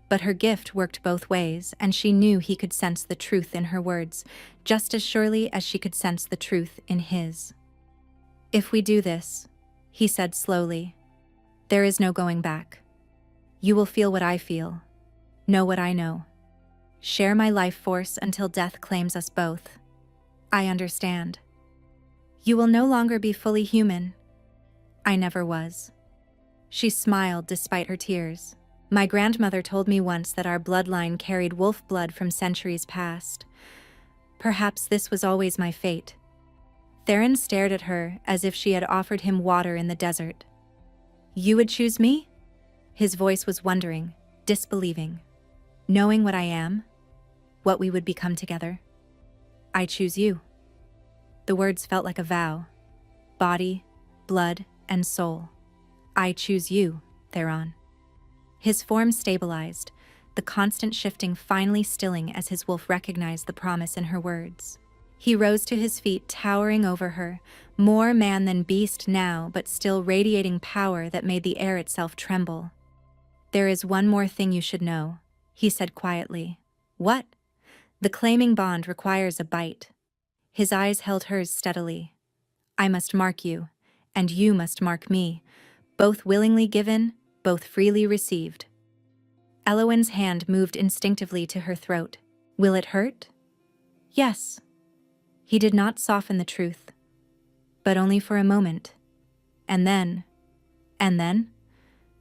But her gift worked both ways, and she knew he could sense the truth in her words, just as surely as she could sense the truth in his. If we do this, he said slowly, there is no going back. You will feel what I feel, know what I know. Share my life force until death claims us both. I understand. You will no longer be fully human. I never was. She smiled despite her tears. My grandmother told me once that our bloodline carried wolf blood from centuries past. Perhaps this was always my fate. Theron stared at her as if she had offered him water in the desert. You would choose me? His voice was wondering, disbelieving. Knowing what I am, what we would become together. I choose you. The words felt like a vow. Body, blood, and soul. I choose you, Theron. His form stabilized, the constant shifting finally stilling as his wolf recognized the promise in her words. He rose to his feet, towering over her, more man than beast now, but still radiating power that made the air itself tremble. There is one more thing you should know, he said quietly. What? The claiming bond requires a bite. His eyes held hers steadily. I must mark you, and you must mark me, both willingly given, both freely received. Elowen's hand moved instinctively to her throat. Will it hurt? Yes. He did not soften the truth, but only for a moment. And then?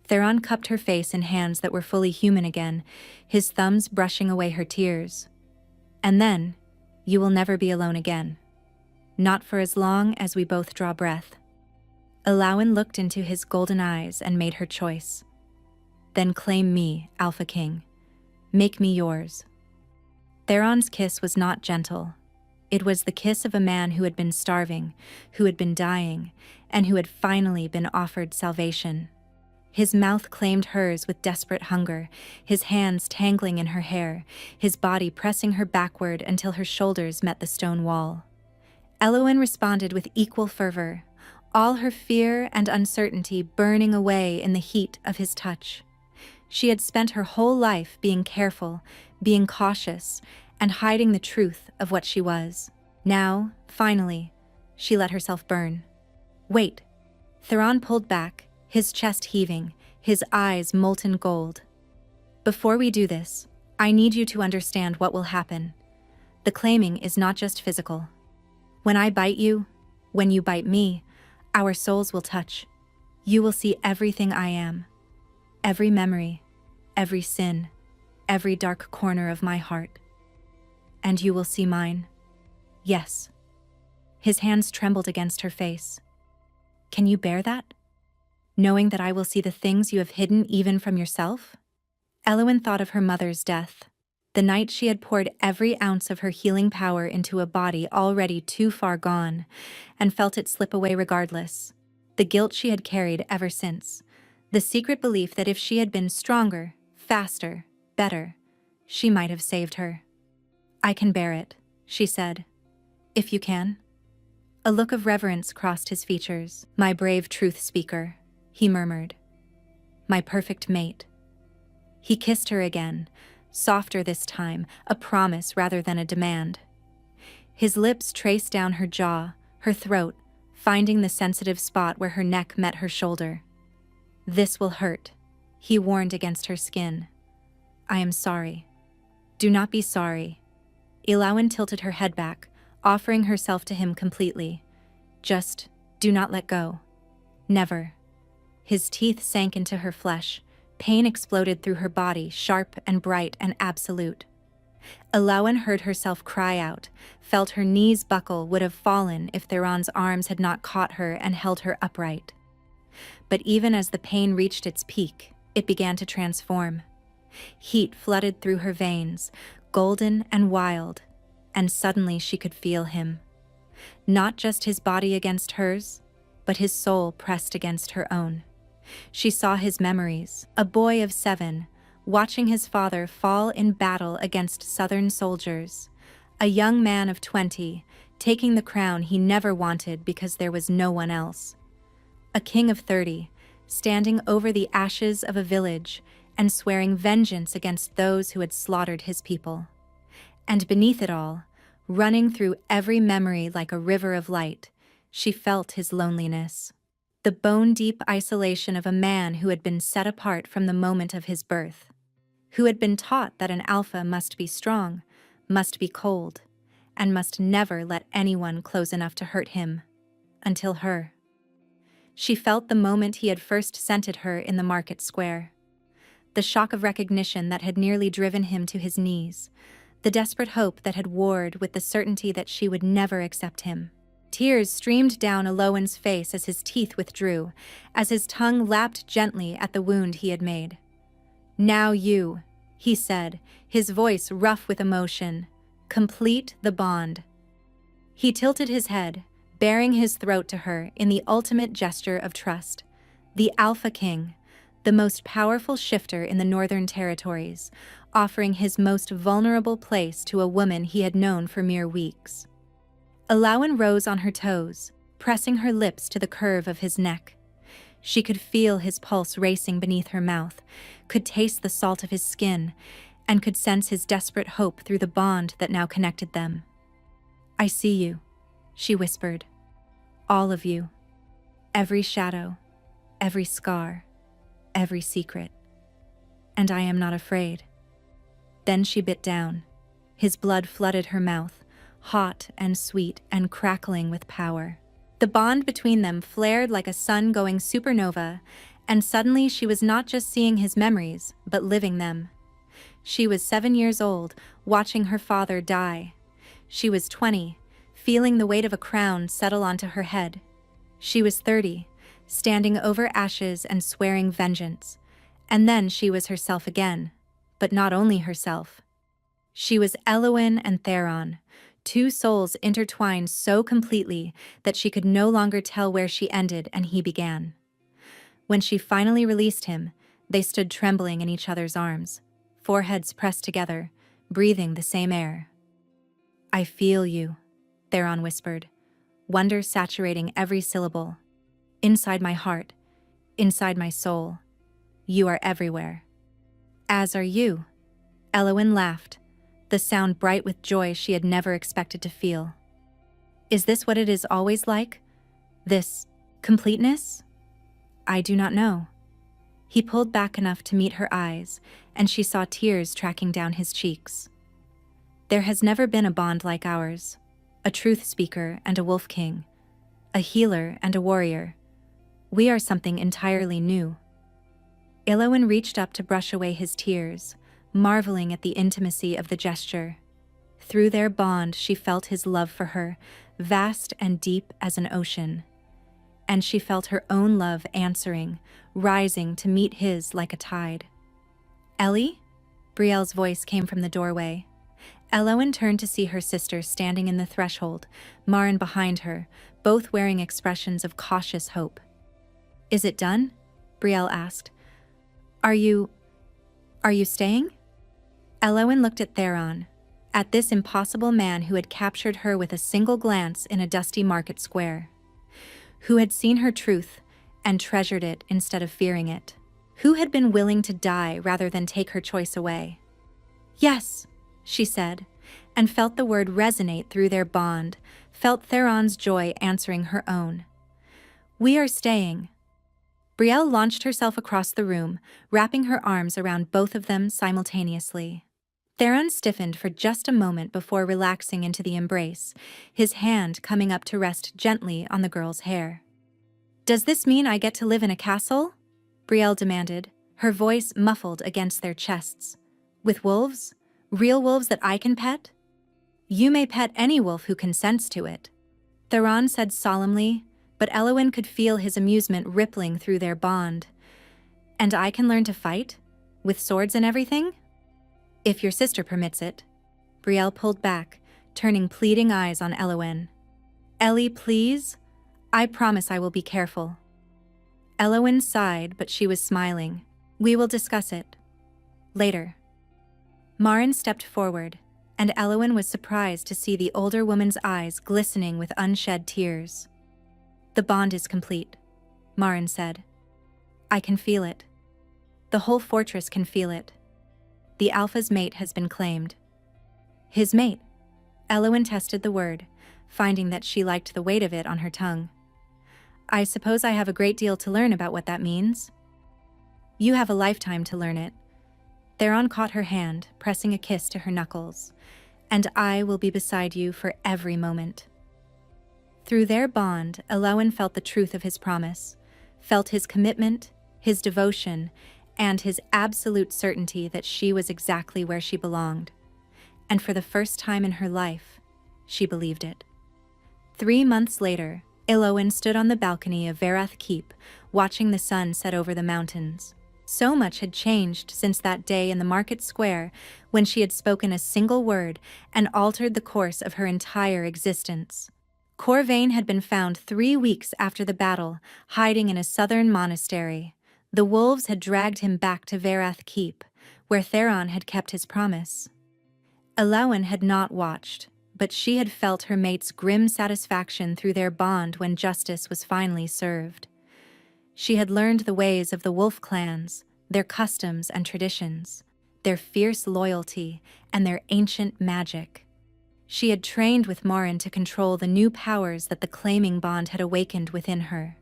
Theron cupped her face in hands that were fully human again, his thumbs brushing away her tears. And then, you will never be alone again. Not for as long as we both draw breath. Elowen looked into his golden eyes and made her choice. Then claim me, Alpha King. Make me yours. Theron's kiss was not gentle. It was the kiss of a man who had been starving, who had been dying, and who had finally been offered salvation. His mouth claimed hers with desperate hunger, his hands tangling in her hair, his body pressing her backward until her shoulders met the stone wall. Elowen responded with equal fervor, all her fear and uncertainty burning away in the heat of his touch. She had spent her whole life being careful, being cautious, and hiding the truth of what she was. Now, finally, she let herself burn. Wait. Theron pulled back, his chest heaving, his eyes molten gold. Before we do this, I need you to understand what will happen. The claiming is not just physical. When I bite you, when you bite me, our souls will touch. You will see everything I am. Every memory, every sin, every dark corner of my heart. And you will see mine. Yes. His hands trembled against her face. Can you bear that? Knowing that I will see the things you have hidden even from yourself? Elwyn thought of her mother's death, the night she had poured every ounce of her healing power into a body already too far gone, and felt it slip away regardless. The guilt she had carried ever since, the secret belief that if she had been stronger, faster, better, she might have saved her. I can bear it, she said. If you can. A look of reverence crossed his features. My brave truth speaker, he murmured. My perfect mate. He kissed her again, softer this time, a promise rather than a demand. His lips traced down her jaw, her throat, finding the sensitive spot where her neck met her shoulder. This will hurt, he warned against her skin. I am sorry. Do not be sorry. Elwyn tilted her head back, offering herself to him completely. Just do not let go. Never. His teeth sank into her flesh. Pain exploded through her body, sharp and bright and absolute. Elwyn heard herself cry out, felt her knees buckle, would have fallen if Theron's arms had not caught her and held her upright. But even as the pain reached its peak, it began to transform. Heat flooded through her veins, golden and wild, and suddenly she could feel him. Not just his body against hers, but his soul pressed against her own. She saw his memories, a boy of 7, watching his father fall in battle against Southern soldiers, a young man of 20, taking the crown he never wanted because there was no one else, a king of 30, standing over the ashes of a village and swearing vengeance against those who had slaughtered his people. And beneath it all, running through every memory like a river of light, she felt his loneliness. The bone-deep isolation of a man who had been set apart from the moment of his birth, who had been taught that an alpha must be strong, must be cold, and must never let anyone close enough to hurt him, until her. She felt the moment he had first scented her in the market square. The shock of recognition that had nearly driven him to his knees, the desperate hope that had warred with the certainty that she would never accept him. Tears streamed down Elwyn's face as his teeth withdrew, as his tongue lapped gently at the wound he had made. Now you, he said, his voice rough with emotion, complete the bond. He tilted his head, baring his throat to her in the ultimate gesture of trust. The Alpha King, the most powerful shifter in the Northern Territories, offering his most vulnerable place to a woman he had known for mere weeks. Elwyn rose on her toes, pressing her lips to the curve of his neck. She could feel his pulse racing beneath her mouth, could taste the salt of his skin, and could sense his desperate hope through the bond that now connected them. I see you, she whispered. All of you. Every shadow, every scar, every secret. And I am not afraid. Then she bit down. His blood flooded her mouth, hot and sweet and crackling with power. The bond between them flared like a sun going supernova, and suddenly she was not just seeing his memories, but living them. She was 7 years old, watching her father die. She was 20, feeling the weight of a crown settle onto her head. She was 30, standing over ashes and swearing vengeance. And then she was herself again, but not only herself. She was Elwyn and Theron, two souls intertwined so completely that she could no longer tell where she ended and he began. When she finally released him, they stood trembling in each other's arms, foreheads pressed together, breathing the same air. I feel you, Theron whispered, wonder saturating every syllable. Inside my heart, inside my soul, you are everywhere. As are you. Elwyn laughed, the sound bright with joy she had never expected to feel. Is this what it is always like? This completeness? I do not know. He pulled back enough to meet her eyes, and she saw tears tracking down his cheeks. There has never been a bond like ours. A truth speaker and a wolf king. A healer and a warrior. We are something entirely new. Eowyn reached up to brush away his tears, marveling at the intimacy of the gesture. Through their bond, she felt his love for her, vast and deep as an ocean. And she felt her own love answering, rising to meet his like a tide. "Ellie?" Brielle's voice came from the doorway. Eowyn turned to see her sister standing in the threshold, Maren behind her, both wearing expressions of cautious hope. "Is it done?" Brielle asked. Are you staying?" Eowyn looked at Theron, at this impossible man who had captured her with a single glance in a dusty market square, who had seen her truth and treasured it instead of fearing it, who had been willing to die rather than take her choice away. "Yes," she said, and felt the word resonate through their bond, felt Theron's joy answering her own. "We are staying." Brielle launched herself across the room, wrapping her arms around both of them simultaneously. Theron stiffened for just a moment before relaxing into the embrace, his hand coming up to rest gently on the girl's hair. "Does this mean I get to live in a castle?" Brielle demanded, her voice muffled against their chests. "With wolves? Real wolves that I can pet?" "You may pet any wolf who consents to it," Theron said solemnly, but Eowyn could feel his amusement rippling through their bond. "And I can learn to fight? With swords and everything?" "If your sister permits it." Brielle pulled back, turning pleading eyes on Eowyn. "Ellie, please? I promise I will be careful." Eowyn sighed, but she was smiling. "We will discuss it. Later." Maren stepped forward, and Eowyn was surprised to see the older woman's eyes glistening with unshed tears. "The bond is complete," Maren said. "I can feel it. The whole fortress can feel it. The Alpha's mate has been claimed." "His mate?" Eowyn tested the word, finding that she liked the weight of it on her tongue. "I suppose I have a great deal to learn about what that means." "You have a lifetime to learn it." Theron caught her hand, pressing a kiss to her knuckles. "And I will be beside you for every moment." Through their bond, Eowyn felt the truth of his promise, felt his commitment, his devotion, and his absolute certainty that she was exactly where she belonged. And for the first time in her life, she believed it. 3 months later, Eowyn stood on the balcony of Verath Keep, watching the sun set over the mountains. So much had changed since that day in the market square when she had spoken a single word and altered the course of her entire existence. Corvain had been found 3 weeks after the battle, hiding in a southern monastery. The wolves had dragged him back to Verath Keep, where Theron had kept his promise. Eowyn had not watched, but she had felt her mate's grim satisfaction through their bond when justice was finally served. She had learned the ways of the wolf clans, their customs and traditions, their fierce loyalty, and their ancient magic. She had trained with Maren to control the new powers that the claiming bond had awakened within her.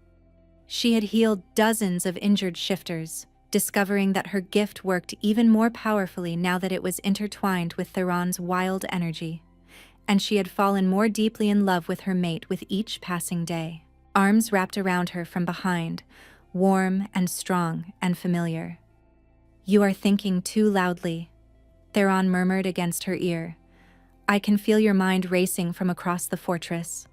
She had healed dozens of injured shifters, discovering that her gift worked even more powerfully now that it was intertwined with Theron's wild energy. And she had fallen more deeply in love with her mate with each passing day. Arms wrapped around her from behind, warm and strong and familiar. "You are thinking too loudly," Theron murmured against her ear. "I can feel your mind racing from across the fortress."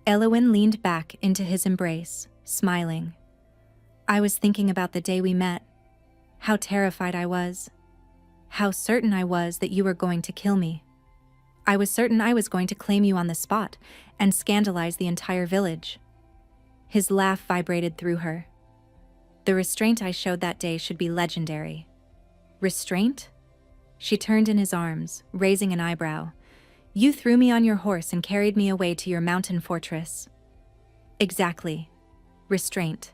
Eowyn leaned back into his embrace, smiling. "I was thinking about the day we met. How terrified I was. How certain I was that you were going to kill me. I was certain I was going to claim you on the spot and scandalize the entire village." His laugh vibrated through her. "The restraint I showed that day should be legendary." "Restraint?" She turned in his arms, raising an eyebrow. "You threw me on your horse and carried me away to your mountain fortress." "Exactly. Restraint."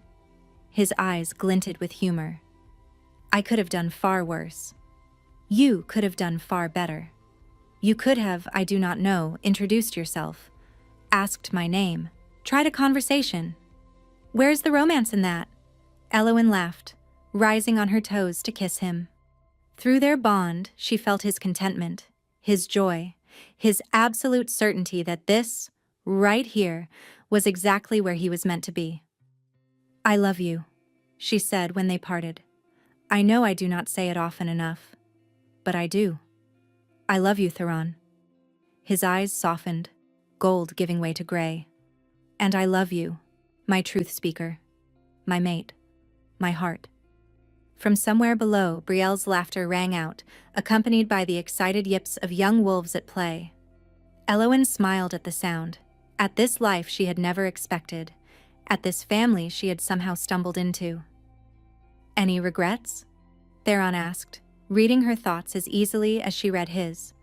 His eyes glinted with humor. "I could have done far worse. You could have done far better. You could have, I do not know, introduced yourself, asked my name, tried a conversation. Where's the romance in that?" Eowyn laughed, rising on her toes to kiss him. Through their bond, she felt his contentment, his joy, his absolute certainty that this, right here, was exactly where he was meant to be. "I love you," she said when they parted. "I know I do not say it often enough, but I do. I love you, Theron." His eyes softened, gold giving way to gray. "And I love you, my truth speaker, my mate, my heart." From somewhere below, Brielle's laughter rang out, accompanied by the excited yips of young wolves at play. Elowen smiled at the sound, at this life she had never expected, at this family she had somehow stumbled into. "Any regrets?" Theron asked, reading her thoughts as easily as she read his.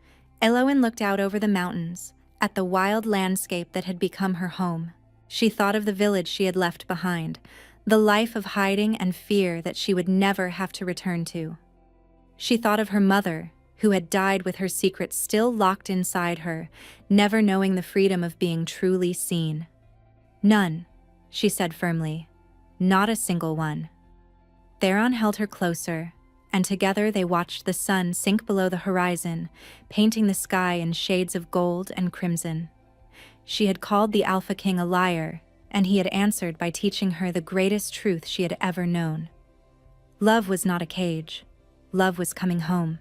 Elowen looked out over the mountains, at the wild landscape that had become her home. She thought of the village she had left behind, the life of hiding and fear that she would never have to return to. She thought of her mother, who had died with her secrets still locked inside her, never knowing the freedom of being truly seen. "None," she said firmly. "Not a single one." Theron held her closer, and together they watched the sun sink below the horizon, painting the sky in shades of gold and crimson. She had called the Alpha King a liar, and he had answered by teaching her the greatest truth she had ever known. Love was not a cage. Love was coming home.